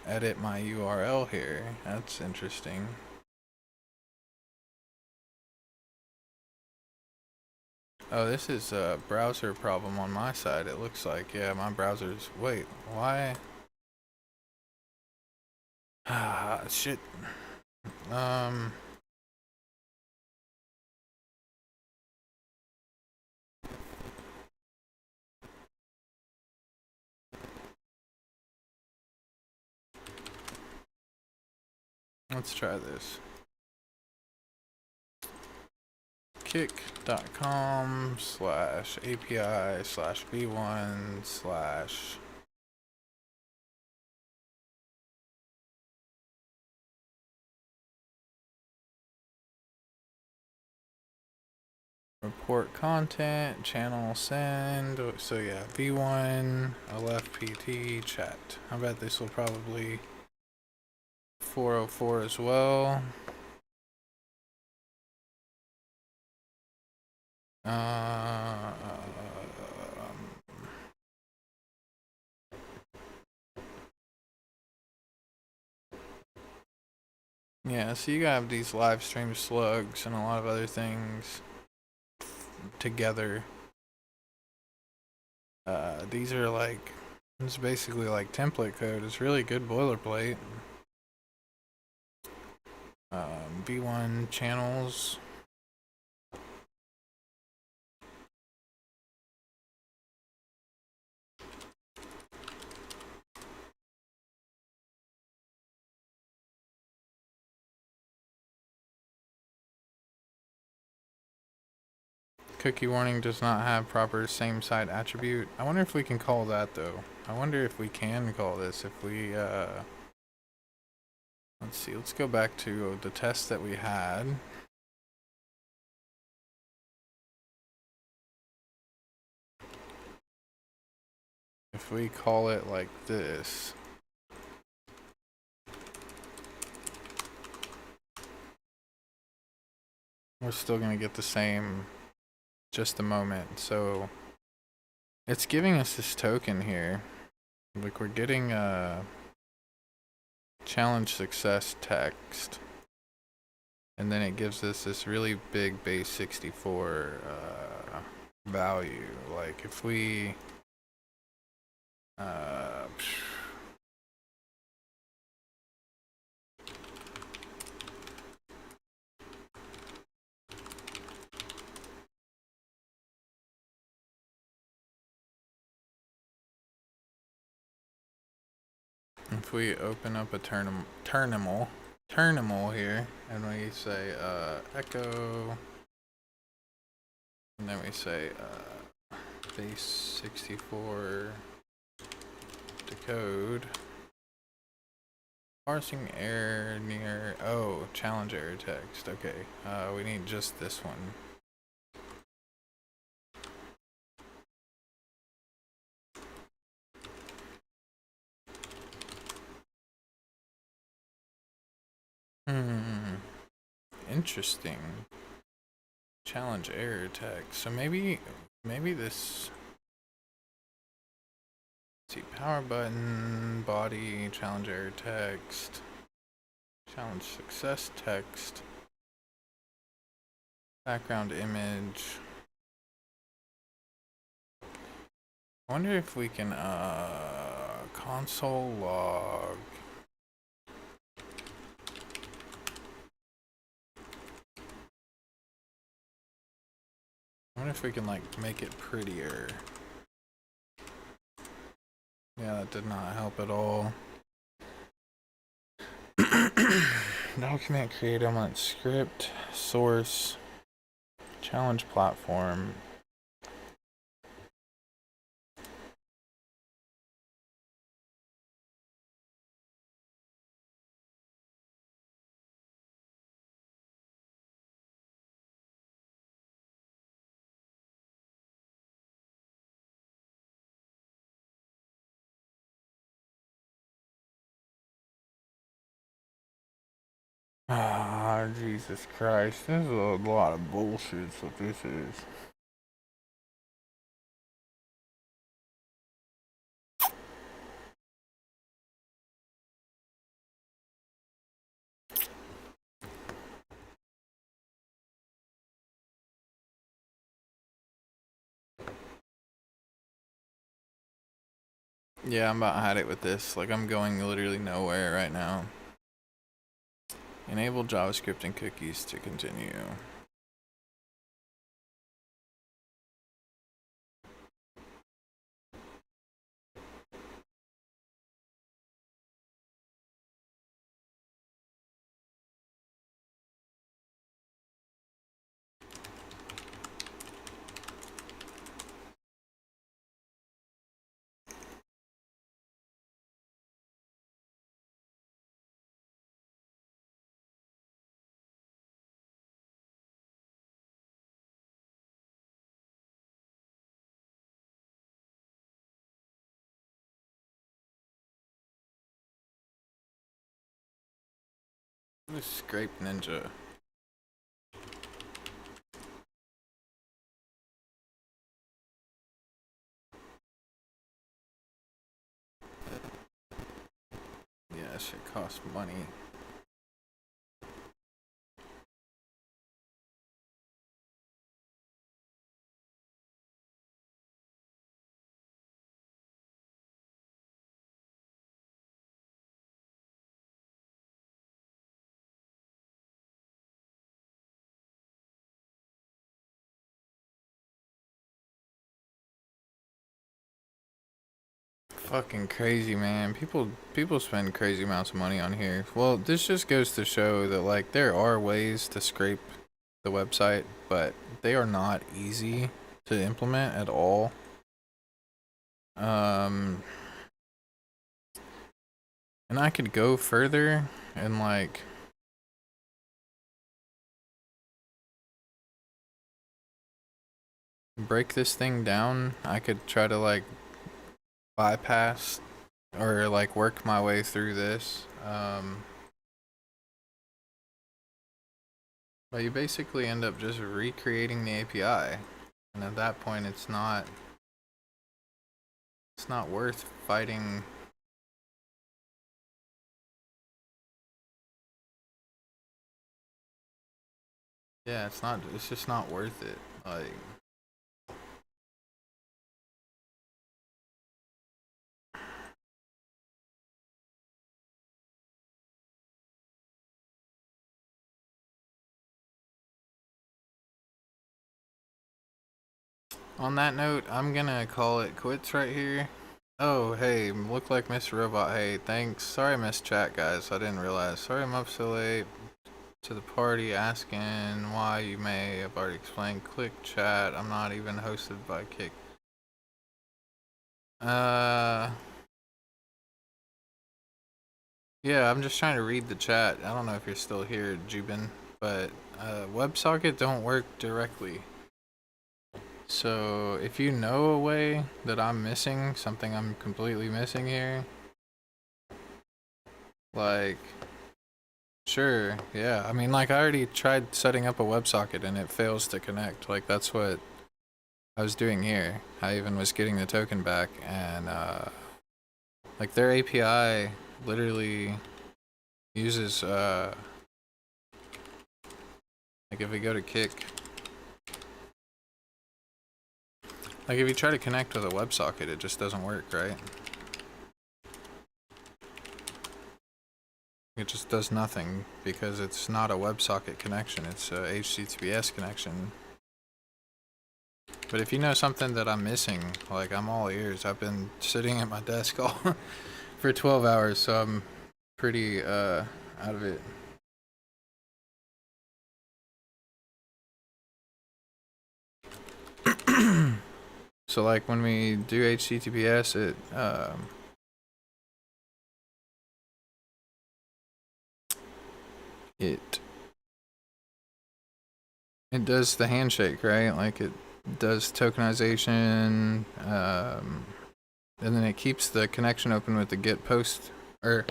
edit my URL here. That's interesting. Oh, this is a browser problem on my side, it looks like. Yeah, my browser's... Wait, why? Ah, shit. Let's try this. kick.com/API/v1/ report content, channel send. So yeah, v1 LFPT chat. I bet this will probably 404 as well. Yeah, so you have these live stream slugs and a lot of other things together. These are like, it's basically like template code. It's really good boilerplate. v1 channels. Cookie warning does not have proper same site attribute. I wonder if we can call that though. I wonder if we can call this if we let's let's see. Let's go back to the test that we had. If we call it like this, we're still gonna get the same just a moment. So it's giving us this token here. Like we're getting a challenge success text. And then it gives us this really big base 64 value. Like if we if we open up a terminal here and we say echo, and then we say base 64 decode, parsing error near, oh, challenge error text. Okay, we need just this one. Interesting. Challenge error text. So maybe this. Let's see, power button, body, challenge error text, challenge success text, background image. I wonder if we can console log. I wonder if we can like make it prettier. Yeah, that did not help at all. Document create element script source challenge platform. Ah, Jesus Christ. This is a lot of bullshit, what this is. Yeah, I'm about had it with this. Like, I'm going literally nowhere right now. Enable JavaScript and cookies to continue. This scrape ninja. Yeah, it should cost money. Fucking crazy, man. People spend crazy amounts of money on here. Well, this just goes to show that like there are ways to scrape the website, but they are not easy to implement at all. And I could go further, and like break this thing down, I could try to like bypass or like work my way through this. But you basically end up just recreating the API, and at that point it's not worth fighting. Yeah, it's just not worth it. Like, on that note, I'm gonna call it quits right here. Oh, hey, look like Mr. Robot. Hey, thanks. Sorry I missed chat, guys. I didn't realize. Sorry I'm up so late to the party asking why. You may have already explained. Click chat. I'm not even hosted by Kick. Yeah, I'm just trying to read the chat. I don't know if you're still here, Jubin, but WebSocket don't work directly. So if you know a way that I'm missing, something I'm completely missing here, like, sure, yeah. I mean, like, I already tried setting up a WebSocket and it fails to connect. Like, that's what I was doing here. I even was getting the token back, and like, their API literally uses like, if we go to Kick, like, if you try to connect with a WebSocket, it just doesn't work, right? It just does nothing because it's not a WebSocket connection, it's a HTTPS connection. But if you know something that I'm missing, like, I'm all ears. I've been sitting at my desk all for 12 hours, so I'm pretty out of it. So like when we do HTTPS, it does the handshake, right? Like, it does tokenization, and then it keeps the connection open with the get post or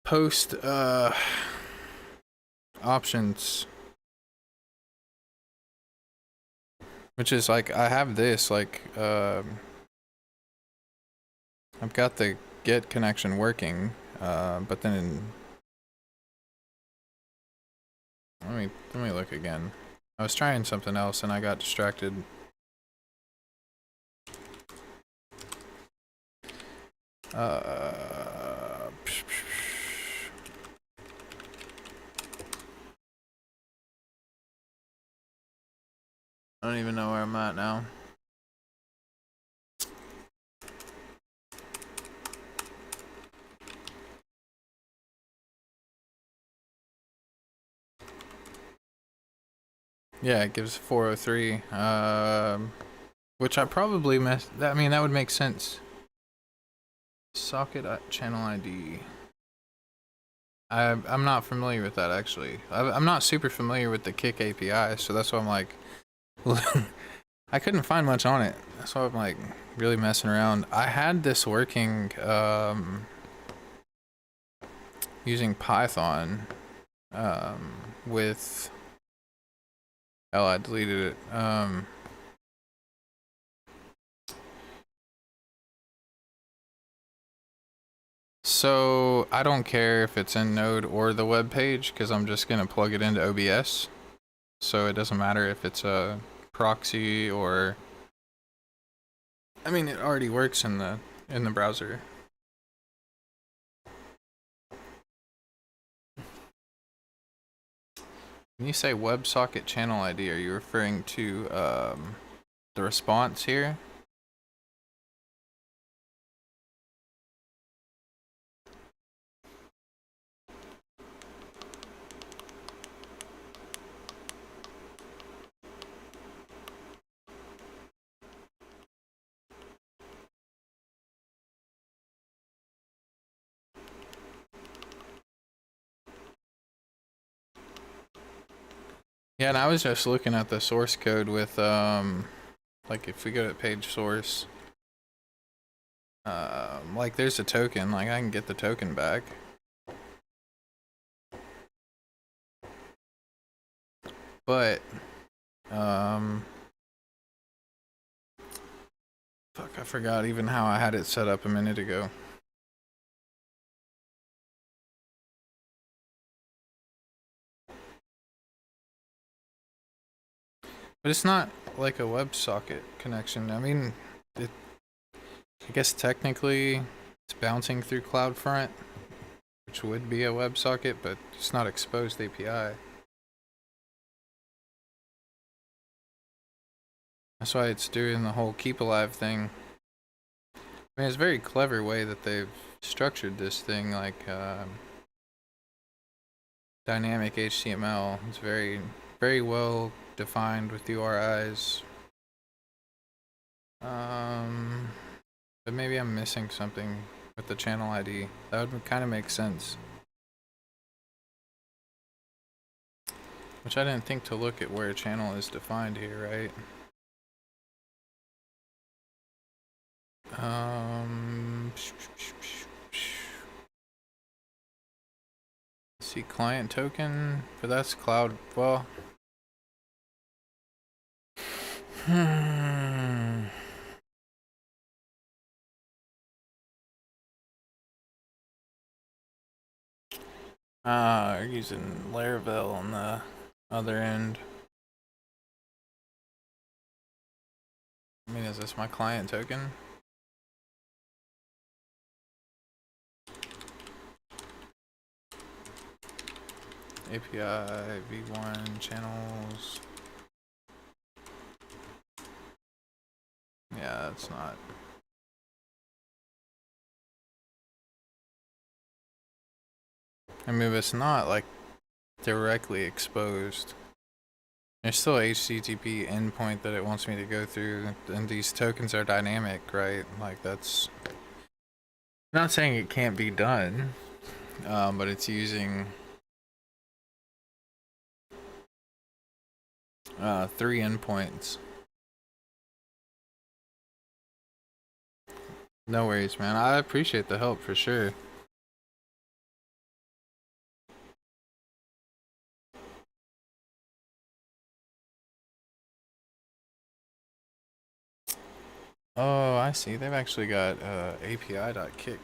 post options, which is like, I have this, like, I've got the get connection working, but then let me look again. I was trying something else and I got distracted. I don't even know where I'm at now. Yeah, it gives 403, which I probably missed. I mean, that would make sense. Socket channel ID. I'm not familiar with that, actually. I'm not super familiar with the Kick API, so that's why I'm like, I couldn't find much on it. That's why I'm like really messing around. I had this working using Python with, oh, I deleted it. So I don't care if it's in Node or the web page because I'm just gonna plug it into OBS. So it doesn't matter if it's a proxy or, I mean, it already works in the browser. When you say WebSocket channel ID, are you referring to the response here? Yeah, and I was just looking at the source code with like if we go to page source, like there's a token, like I can get the token back. But fuck, I forgot even how I had it set up a minute ago. But it's not like a WebSocket connection. I mean, I guess technically it's bouncing through CloudFront, which would be a WebSocket, but it's not exposed API. That's why it's doing the whole keep alive thing. I mean, it's a very clever way that they've structured this thing, like dynamic HTML. It's very, very well defined with URIs. But maybe I'm missing something with the channel ID. That would kind of make sense. Which I didn't think to look at where a channel is defined here, right? See client token, but that's cloud. Well, using Laravel on the other end. I mean, is this my client token? API v1 channels. Yeah, that's not. I mean, it's not like directly exposed. There's still a HTTP endpoint that it wants me to go through, and these tokens are dynamic, right? Like that's. I'm not saying it can't be done, but it's using 3 endpoints. No worries, man. I appreciate the help for sure. Oh, I see. They've actually got API.kick.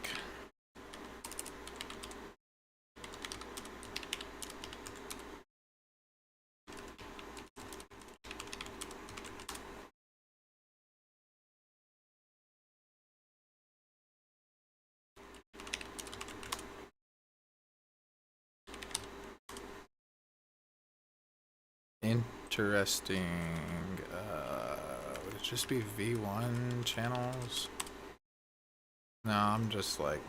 Interesting. Would it just be V1 channels? No, I'm just like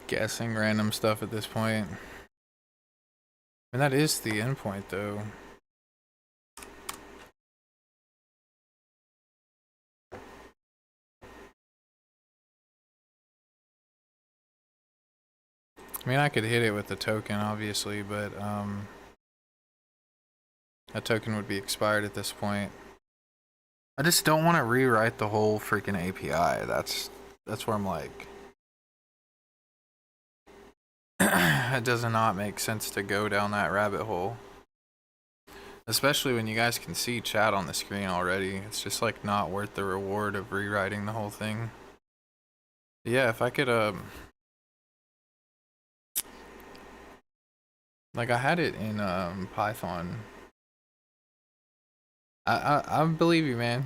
guessing random stuff at this point. And that is the endpoint though. I mean, I could hit it with the token, obviously, but that token would be expired at this point. I just don't want to rewrite the whole freaking API. That's where I'm like, it does not make sense to go down that rabbit hole. Especially when you guys can see chat on the screen already. It's just like not worth the reward of rewriting the whole thing. But yeah, if I could like I had it in Python. I believe you, man.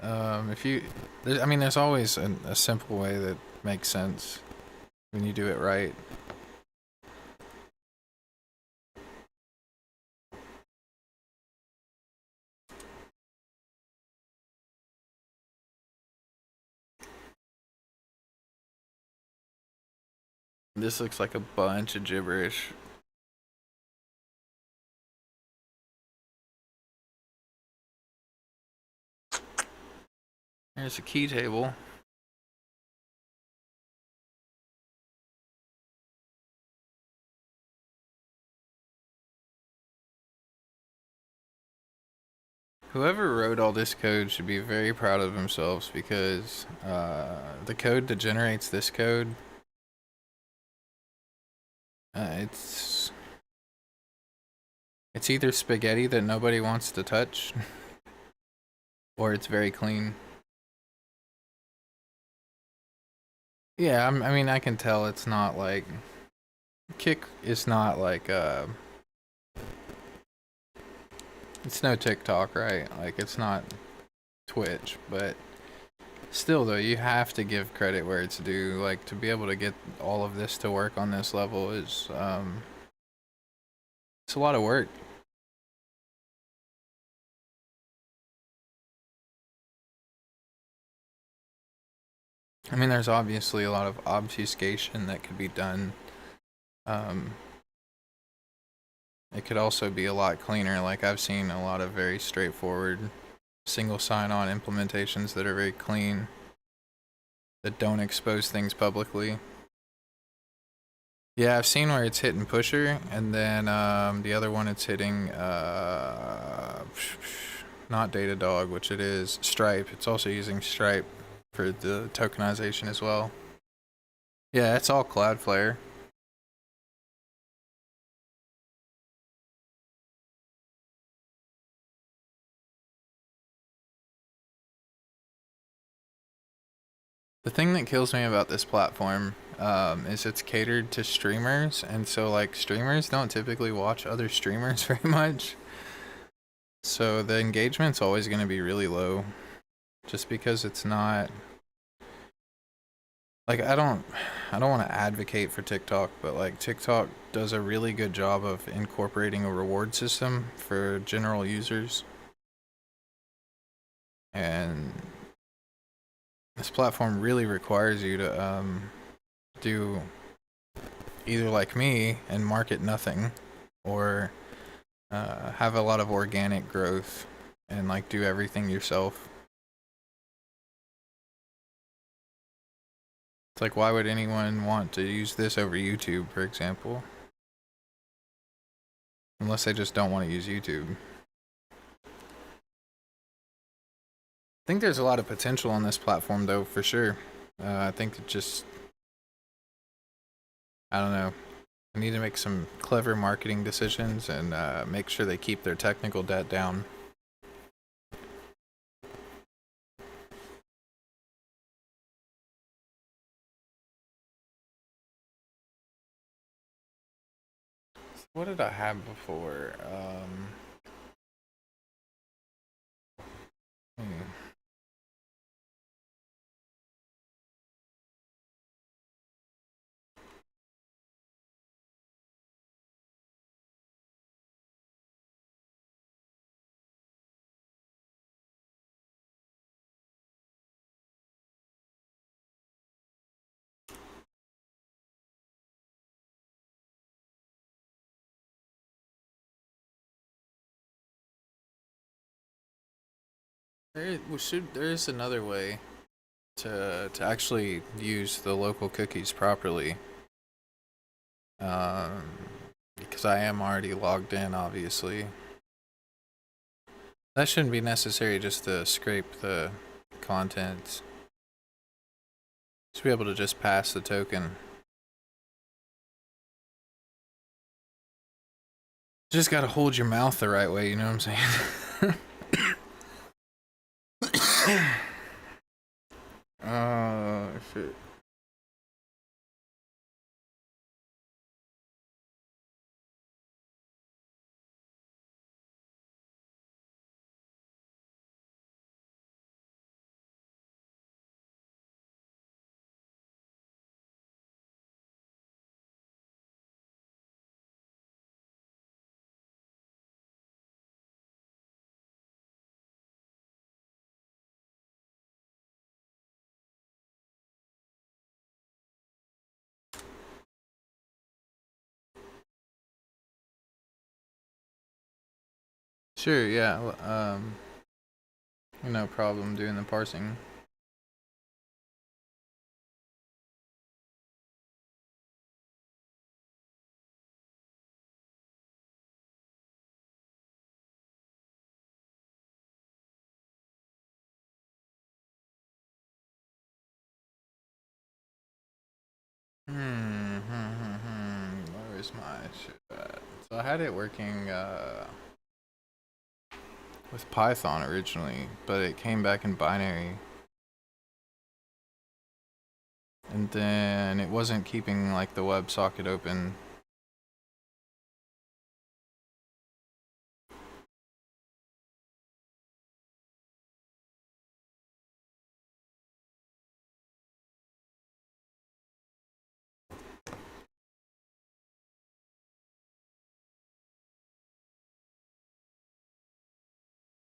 If you, I mean, there's always a simple way that makes sense when you do it right. This looks like a bunch of gibberish. There's a key table. Whoever wrote all this code should be very proud of themselves because the code that generates this code, it's either spaghetti that nobody wants to touch, or it's very clean. Yeah, I mean, I can tell it's not like Kick is not like it's no TikTok, right? Like it's not Twitch, but still though, you have to give credit where it's due. Like to be able to get all of this to work on this level is it's a lot of work. I mean, there's obviously a lot of obfuscation that could be done. Um, it could also be a lot cleaner. Like I've seen a lot of very straightforward single sign-on implementations that are very clean, that don't expose things publicly. Yeah, I've seen where it's hitting pusher, and then the other one it's hitting not Datadog, which it is Stripe. It's also using Stripe for the tokenization as well. Yeah, it's all Cloudflare. The thing that kills me about this platform is it's catered to streamers, and so like streamers don't typically watch other streamers very much. So the engagement's always going to be really low, just because it's not like I don't want to advocate for TikTok, but like TikTok does a really good job of incorporating a reward system for general users, and this platform really requires you to do either like me and market nothing, or have a lot of organic growth and like do everything yourself. It's like, why would anyone want to use this over YouTube, for example? Unless they just don't want to use YouTube. I think there's a lot of potential on this platform, though, for sure. I think it just, I don't know. I need to make some clever marketing decisions and make sure they keep their technical debt down. What did I have before? Hmm. There is another way to actually use the local cookies properly. Um, because I am already logged in, obviously. That shouldn't be necessary just to scrape the content. Should be able to just pass the token. Just gotta hold your mouth the right way, you know what I'm saying? Oh, shit. Sure, yeah. No problem doing the parsing. Where is my shit at? So I had it working with Python originally, but it came back in binary. And then it wasn't keeping like the WebSocket open.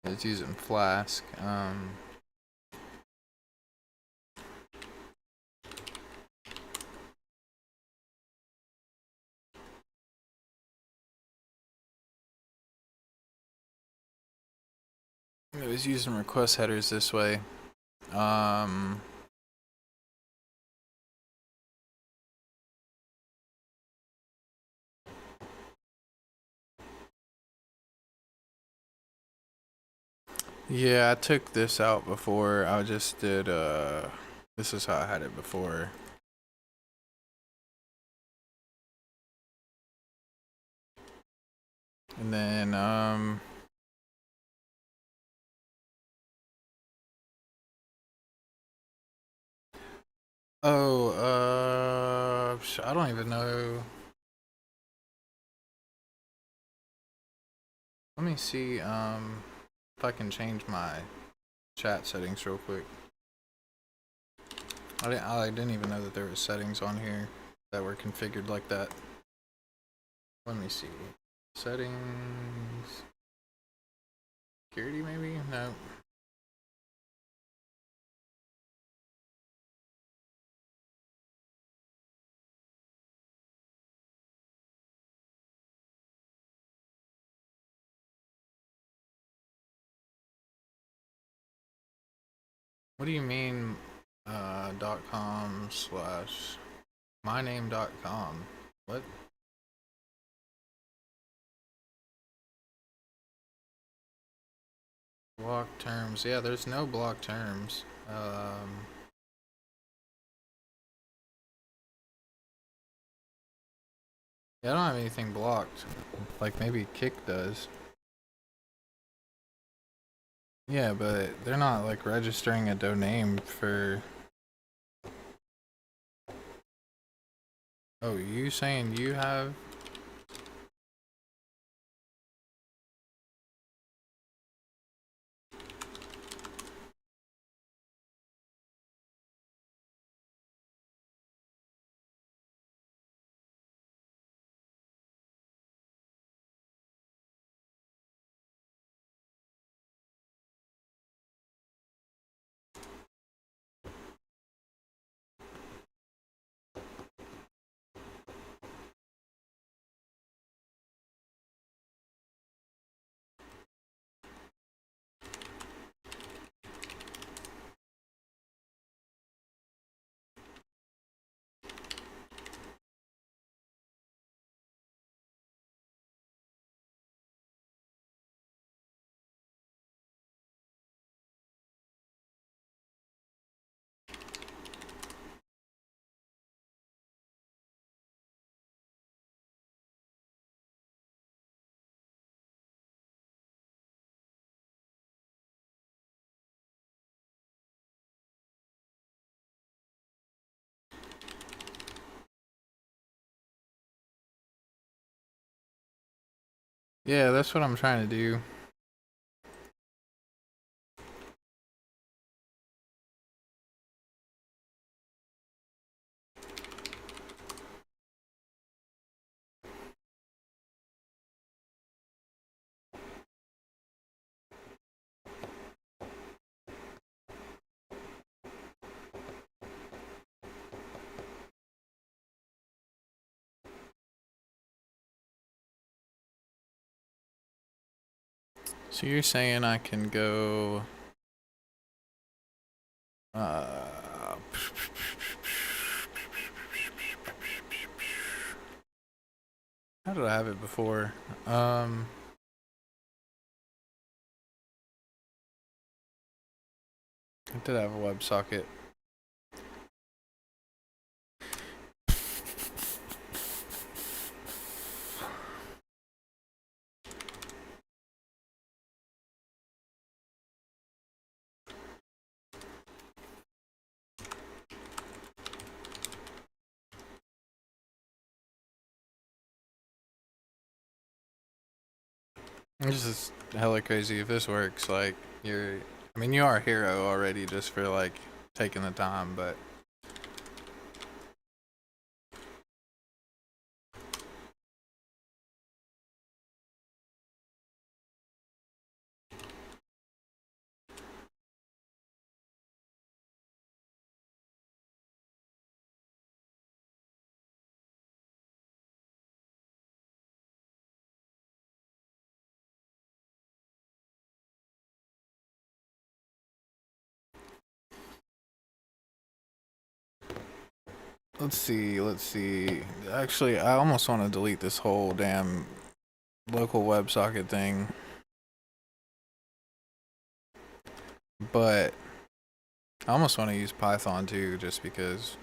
It's using Flask. It was using request headers this way. Yeah, I took this out before. I just did, this is how I had it before. And then, I don't even know. Let me see, if I can change my chat settings real quick. I didn't even know that there were settings on here that were configured like that. Let me see. Settings. Security maybe? No. What do you mean, .com/myname.com? What? Block terms. Yeah, there's no block terms. Yeah, I don't have anything blocked. Like maybe Kick does. Yeah, but they're not like registering a domain for. Oh, you saying you have? Yeah, that's what I'm trying to do. So you're saying I can go. How did I have it before? I did have a WebSocket. This is hella crazy. If this works, like, I mean, you are a hero already just for, like, taking the time, but. Let's see. Actually, I almost want to delete this whole damn local WebSocket thing. But I almost want to use Python too, just because.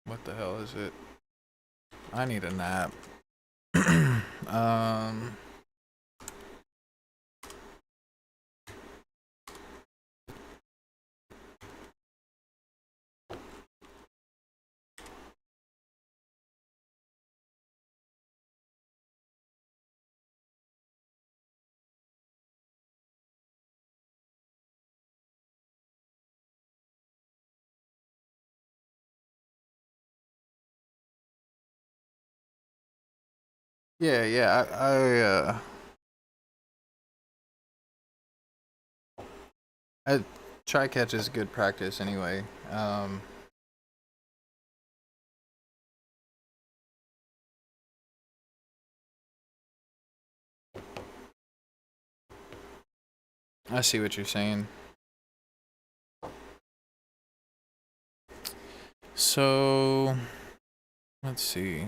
What the hell is it? I need a nap. Yeah. I try catch is good practice anyway. I see what you're saying. So, let's see.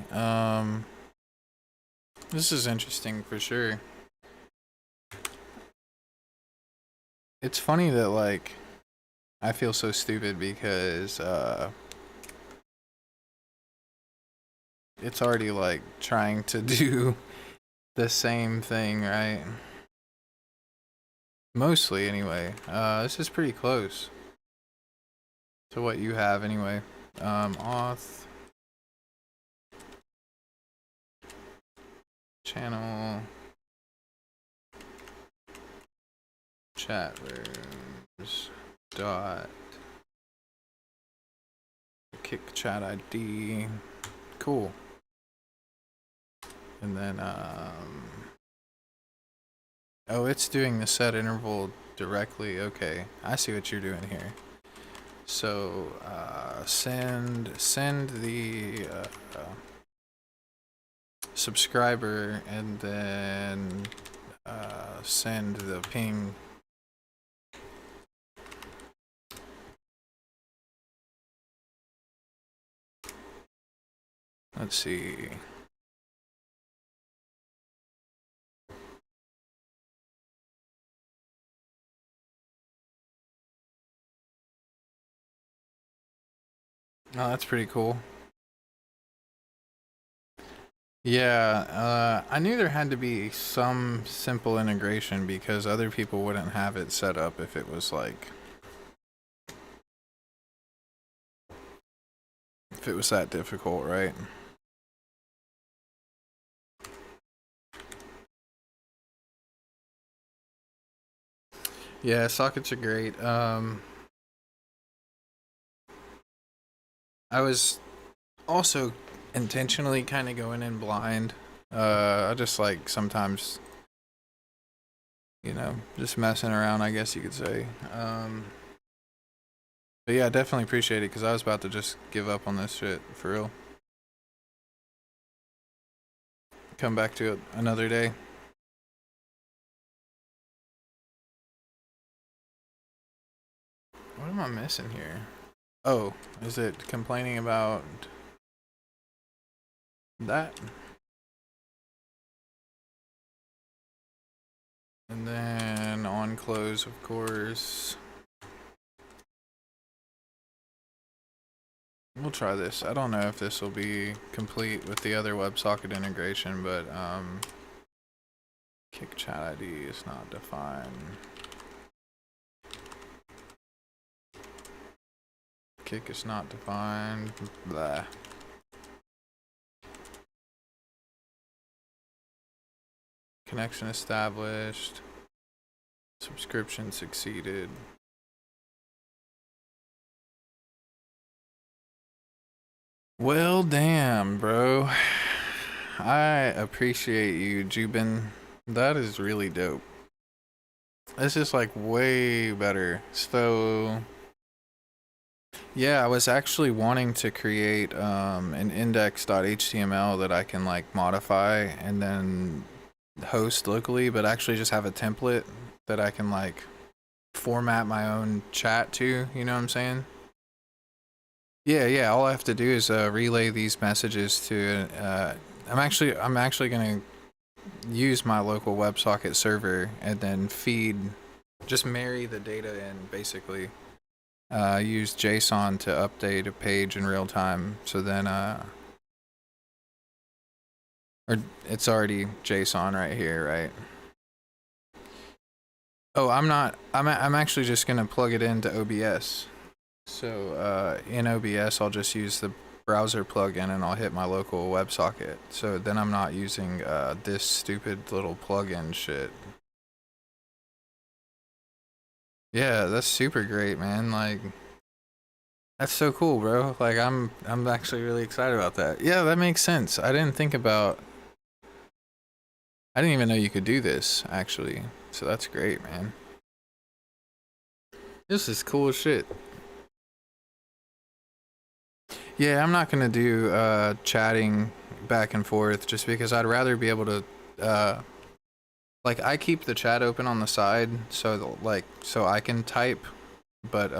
This is interesting for sure. It's funny that, like, I feel so stupid because it's already, like, trying to do the same thing, right? Mostly, anyway. This is pretty close to what you have, anyway. Auth channel chat rooms dot kick chat ID. Cool. And then oh, it's doing the set interval directly. Okay, I see what you're doing here. So send the subscriber and then send the ping. Let's see. Oh, that's pretty cool. Yeah, I knew there had to be some simple integration because other people wouldn't have it set up if it was like, if it was that difficult, right? Yeah, sockets are great. I was also intentionally kind of going in blind. I just like sometimes, just messing around, I guess you could say. But yeah, I definitely appreciate it because I was about to just give up on this shit for real. Come back to it another day. What am I missing here? Oh, is it complaining about that? And then on close, of course. We'll try this. I don't know if this will be complete with the other WebSocket integration, but kick chat ID is not defined. Kick is not defined. Blah. Connection established. Subscription succeeded. Well, damn, bro. I appreciate you, Jubin. That is really dope. This is like way better. So, yeah, I was actually wanting to create an index.html that I can like modify and then host locally, but actually just have a template that I can like format my own chat to, you know what I'm saying? Yeah, all I have to do is relay these messages to I'm actually going to use my local WebSocket server and then just marry the data in basically. Use JSON to update a page in real time. So then, or it's already JSON right here, right? Oh, I'm actually just gonna plug it into OBS. So in OBS, I'll just use the browser plugin and I'll hit my local WebSocket. So then I'm not using this stupid little plugin shit. Yeah, that's super great, man. Like, that's so cool, bro. Like, I'm actually really excited about that. Yeah, that makes sense. I didn't even know you could do this, actually. So that's great, man. This is cool as shit. Yeah, I'm not gonna do chatting back and forth just because I'd rather be able to like I keep the chat open on the side so so I can type, but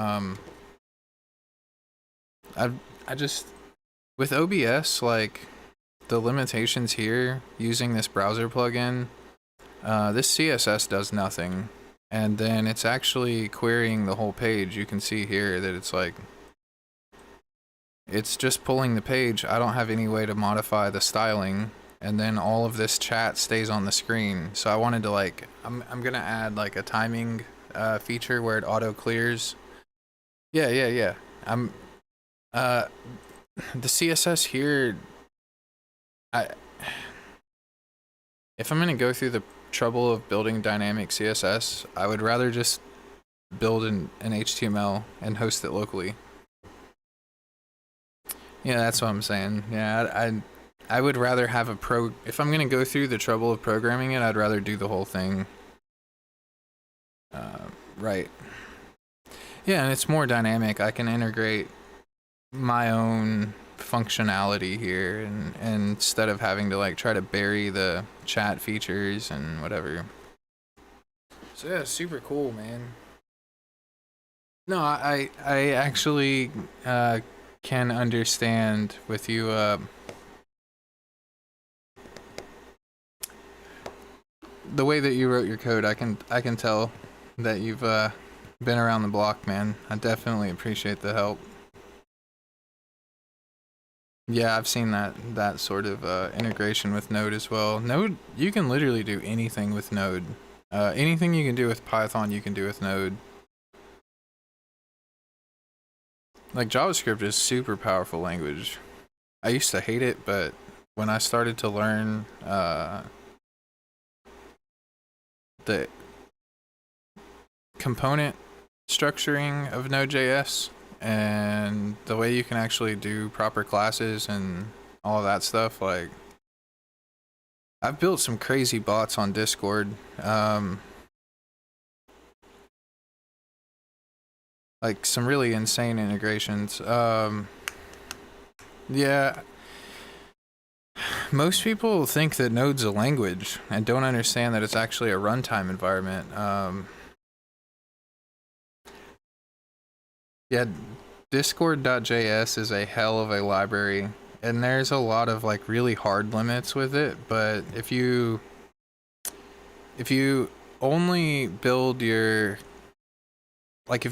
I just with OBS like the limitations here using this browser plugin, this CSS does nothing, and then it's actually querying the whole page. You can see here that it's like it's just pulling the page. I don't have any way to modify the styling, and then all of this chat stays on the screen. So I wanted to like, I'm gonna add like a timing feature where it auto clears. Yeah. I'm the CSS here. If I'm gonna go through the trouble of building dynamic CSS, I would rather just build an HTML and host it locally. Yeah, that's what I'm saying. Yeah, I would rather have if I'm gonna go through the trouble of programming it, I'd rather do the whole thing. Right. Yeah, and it's more dynamic. I can integrate my own functionality here, and instead of having to like try to bury the chat features and whatever. So yeah, super cool, man. No, I actually can understand with you. The way that you wrote your code, I can tell that you've been around the block, man. I definitely appreciate the help. Yeah, I've seen that sort of integration with Node as well. Node, you can literally do anything with Node. Anything you can do with Python, you can do with Node. Like JavaScript is super powerful language. I used to hate it, but when I started to learn the component structuring of Node.js and the way you can actually do proper classes and all of that stuff, like I've built some crazy bots on Discord. Like some really insane integrations. Yeah, most people think that Node's a language and don't understand that it's actually a runtime environment. Yeah, Discord.js is a hell of a library, and there's a lot of like really hard limits with it, but if you only build if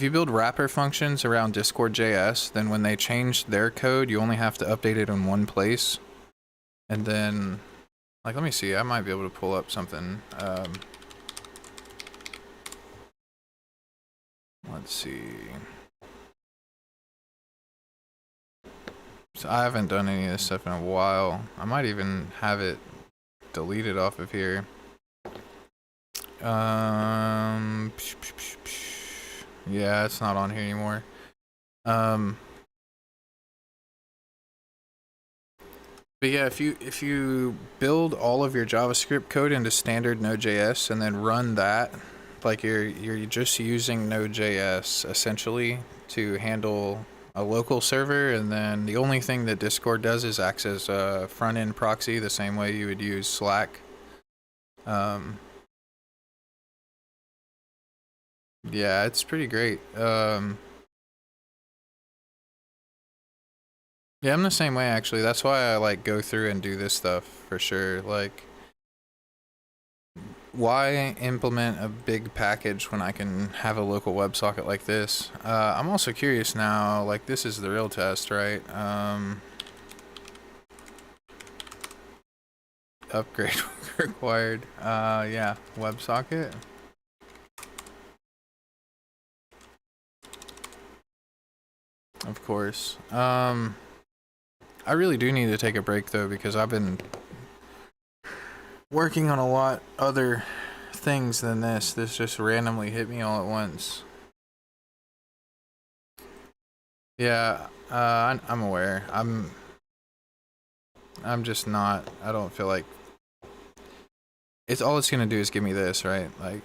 you build wrapper functions around Discord.js, then when they change their code, you only have to update it in one place. And then, like, let me see, I might be able to pull up something. Let's see. So I haven't done any of this stuff in a while. I might even have it deleted off of here. Yeah, it's not on here anymore. But yeah, if you build all of your JavaScript code into standard Node.js and then run that, like you're just using Node.js essentially to handle a local server, and then the only thing that Discord does is acts as a front end proxy the same way you would use Slack. Yeah, it's pretty great. Yeah, I'm the same way actually. That's why I like go through and do this stuff for sure. Like, why implement a big package when I can have a local WebSocket like this? I'm also curious now, like this is the real test, right? Upgrade required. Yeah, WebSocket. Of course. I really do need to take a break though, because I've been working on a lot other things than this. This just randomly hit me all at once. Yeah, I'm aware. I'm just not. I don't feel like it's gonna do is give me this, right? Like,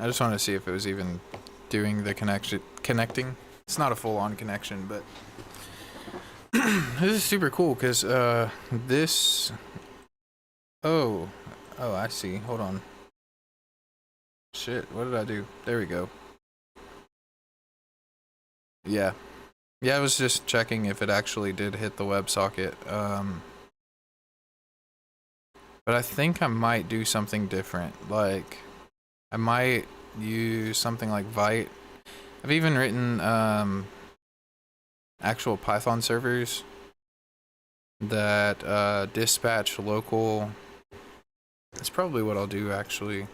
I just want to see if it was even doing the connecting. It's not a full-on connection, but this is super cool because this. Oh, I see. Hold on. Shit, what did I do? There we go. Yeah. Yeah, I was just checking if it actually did hit the WebSocket. But I think I might do something different. Like, I might use something like Vite. I've even written actual Python servers that dispatch local. That's probably what I'll do actually.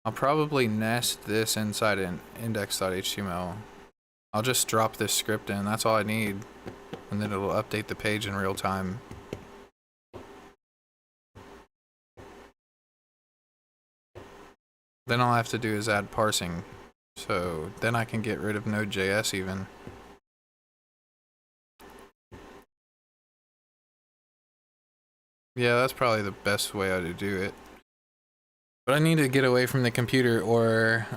I'll probably nest this inside an index.html. I'll just drop this script in, that's all I need, and then it'll update the page in real time. Then all I have to do is add parsing, so then I can get rid of Node.js even. Yeah, that's probably the best way to do it. But I need to get away from the computer, or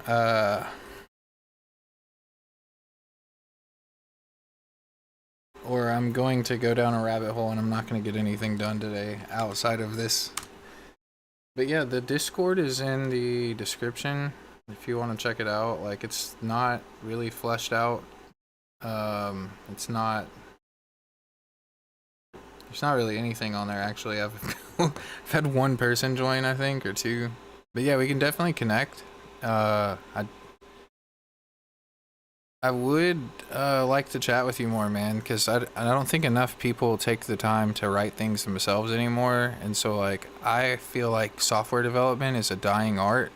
I'm going to go down a rabbit hole and I'm not going to get anything done today outside of this. But yeah, the Discord is in the description if you want to check it out. Like, it's not really fleshed out. There's not really anything on there actually. I've had one person join, I think, or two. But yeah, we can definitely connect. I would like to chat with you more, man, because I don't think enough people take the time to write things themselves anymore. And so, like, I feel like software development is a dying art.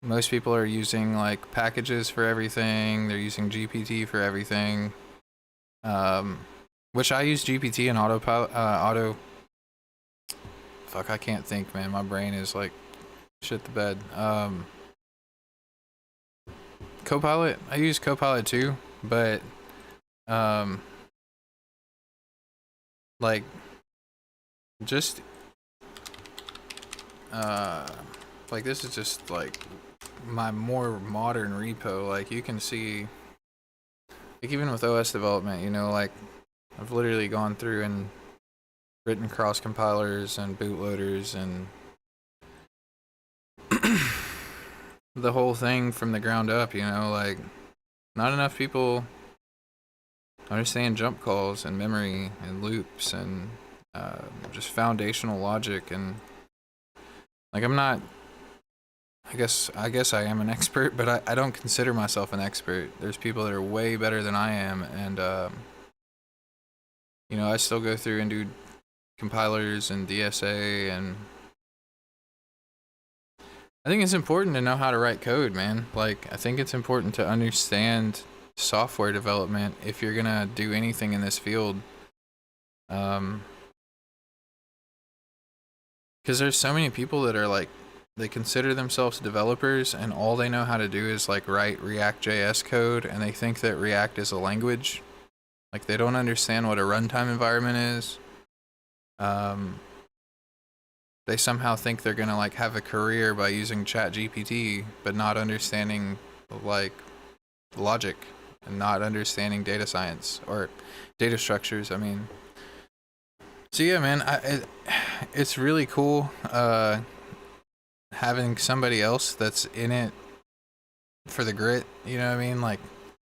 Most people are using, like, packages for everything. They're using GPT for everything. Which I use GPT and autopilot, fuck, I can't think, man. My brain is, like, shit the bed. Copilot, I use Copilot too, but like, just like, this is just like my more modern repo. Like, you can see, like, even with OS development, you know, like, I've literally gone through and written cross compilers and bootloaders and the whole thing from the ground up, you know. Like, not enough people understand jump calls and memory and loops and just foundational logic. And like, I'm not, I guess I am an expert, but I don't consider myself an expert. There's people that are way better than I am, and you know, I still go through and do compilers and DSA, and I think it's important to know how to write code, man. Like, I think it's important to understand software development if you're gonna do anything in this field. Because there's so many people that are like, they consider themselves developers and all they know how to do is like write React.js code, and they think that React is a language. Like they don't understand what a runtime environment is. They somehow think they're gonna like have a career by using ChatGPT, but not understanding like logic and not understanding data science or data structures. I mean, so yeah, man, it's really cool having somebody else that's in it for the grit. You know what I mean? Like,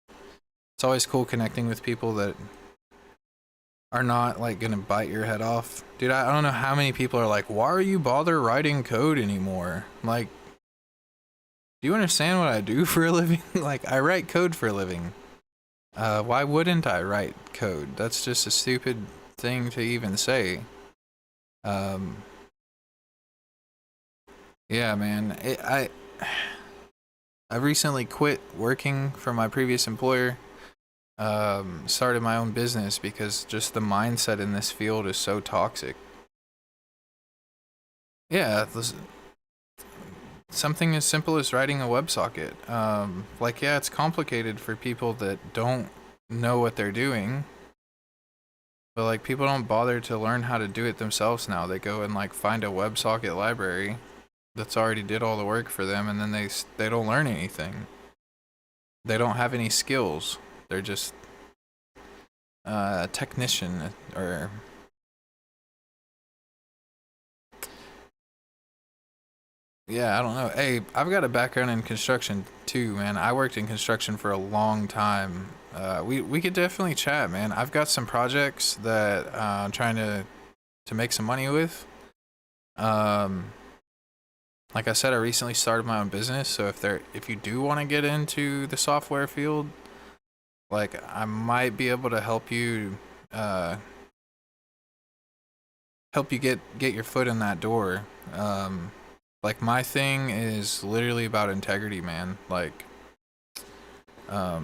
it's always cool connecting with people that are not like gonna bite your head off. Dude, I don't know how many people are like, why are you bother writing code anymore? Like, do you understand what I do for a living? Like, I write code for a living. Why wouldn't I write code? That's just a stupid thing to even say. Yeah, man, I recently quit working for my previous employer. Started my own business because just the mindset in this field is so toxic. Yeah, something as simple as writing a WebSocket. Like, yeah, it's complicated for people that don't know what they're doing. But like, people don't bother to learn how to do it themselves now. They go and like find a WebSocket library that's already did all the work for them, and then they don't learn anything. They don't have any skills. They're just a technician or yeah, I don't know. Hey, I've got a background in construction too, man. I worked in construction for a long time. We could definitely chat, man. I've got some projects that I'm trying to make some money with. Like I said, I recently started my own business, so if you do want to get into the software field, like I might be able to help you get your foot in that door. Like my thing is literally about integrity, man. Like I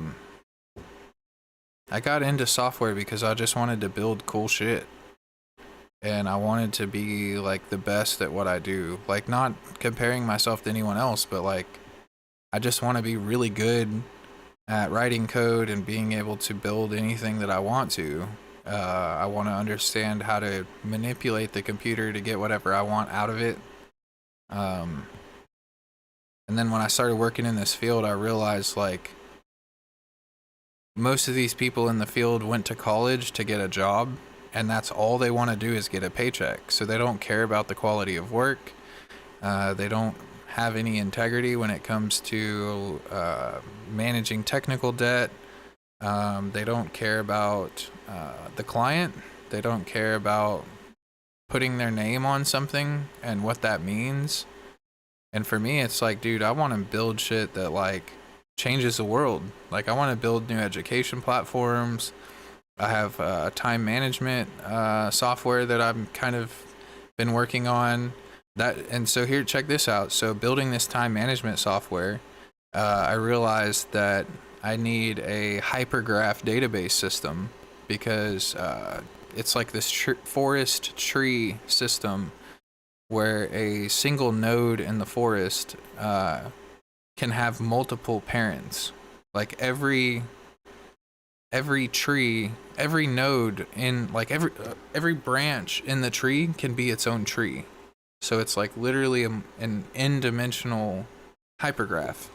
got into software because I just wanted to build cool shit. And I wanted to be like the best at what I do. Like, not comparing myself to anyone else, but like I just want to be really good at writing code and being able to build anything that I want to. I want to understand how to manipulate the computer to get whatever I want out of it. And then when I started working in this field, I realized like most of these people in the field went to college to get a job, and that's all they want to do is get a paycheck. So they don't care about the quality of work. They don't have any integrity when it comes to managing technical debt. They don't care about the client. They don't care about putting their name on something and what that means. And for me, it's like, dude, I want to build shit that like changes the world. Like, I want to build new education platforms. I have time management software that I'm kind of been working on. And so here, check this out. So building this time management software, I realized that I need a hypergraph database system because it's like this forest tree system where a single node in the forest can have multiple parents. Like every tree, every node in like every branch in the tree can be its own tree. So it's like literally an n-dimensional hypergraph.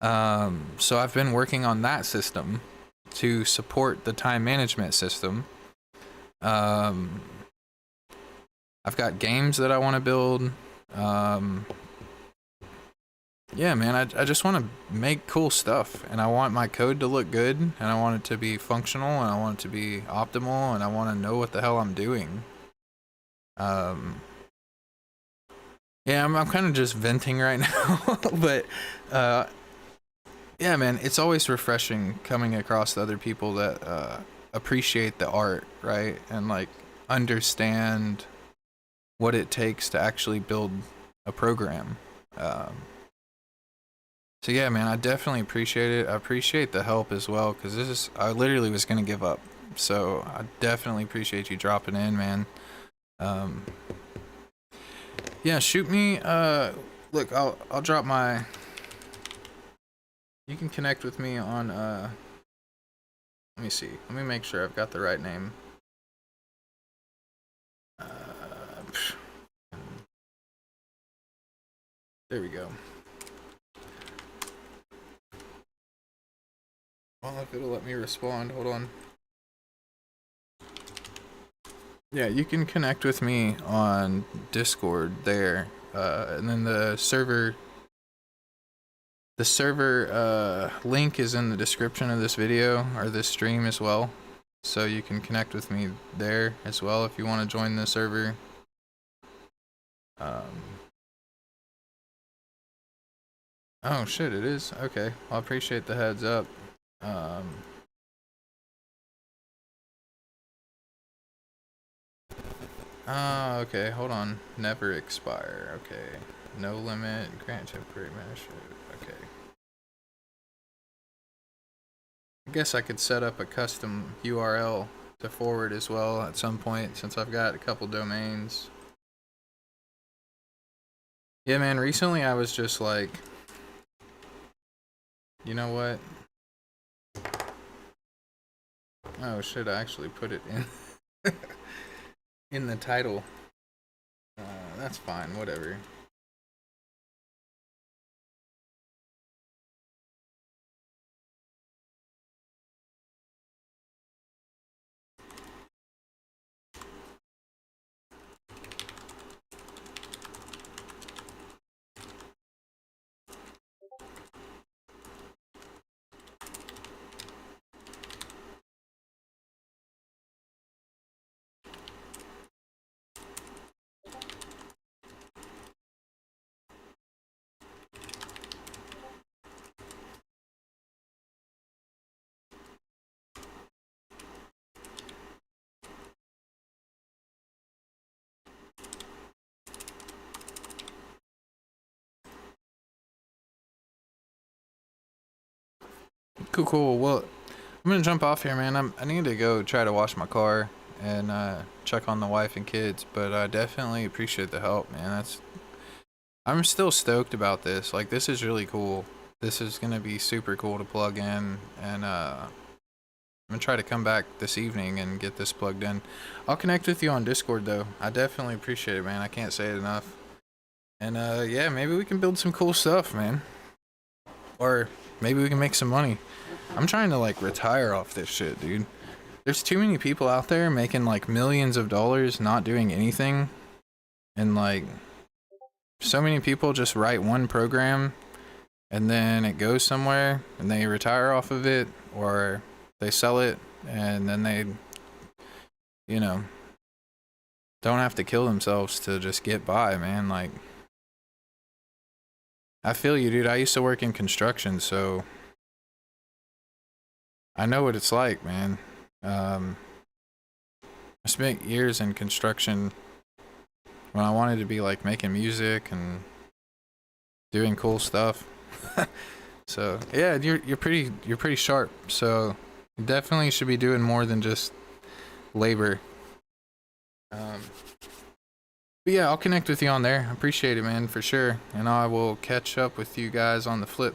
So I've been working on that system to support the time management system. I've got games that I want to build. Yeah, man, I just want to make cool stuff, and I want my code to look good, and I want it to be functional, and I want it to be optimal, and I want to know what the hell I'm doing. Yeah, I'm kind of just venting right now, but yeah, man, it's always refreshing coming across other people that appreciate the art, right, and like understand what it takes to actually build a program. So yeah, man, I definitely appreciate it. I appreciate the help as well, because I literally was gonna give up. So I definitely appreciate you dropping in, man. Um, yeah, shoot me. Look, I'll drop my. You can connect with me on. Let me see. Let me make sure I've got the right name. Uh, there we go. Well, if it'll let me respond, hold on. Yeah, you can connect with me on Discord there, and then the server link is in the description of this video or this stream as well, so you can connect with me there as well if you want to join the server. Oh shit, it is? Okay, well, I appreciate the heads up. Oh, okay, hold on. Never expire, okay. No limit, grant temporary membership, okay. I guess I could set up a custom URL to forward as well at some point, since I've got a couple domains. Yeah, man, recently I was just like, you know what? Oh shit, I actually put it in in the title. That's fine, whatever. Cool. Well, I'm gonna jump off here, man. I need to go try to wash my car and check on the wife and kids, but I definitely appreciate the help, man. I'm still stoked about this. Like, this is really cool. This is gonna be super cool to plug in, and I'm gonna try to come back this evening and get this plugged in. I'll connect with you on Discord though. I definitely appreciate it, man. I can't say it enough. And yeah, maybe we can build some cool stuff, man. Or maybe we can make some money. I'm trying to like retire off this shit, dude. There's too many people out there making like millions of dollars not doing anything. And like so many people just write one program and then it goes somewhere and they retire off of it, or they sell it and then they, you know, don't have to kill themselves to just get by, man. Like, I feel you, dude. I used to work in construction, so I know what it's like, man. I spent years in construction when I wanted to be like making music and doing cool stuff. So yeah, you're pretty sharp. So you definitely should be doing more than just labor. But yeah, I'll connect with you on there. I appreciate it, man, for sure. And I will catch up with you guys on the flip.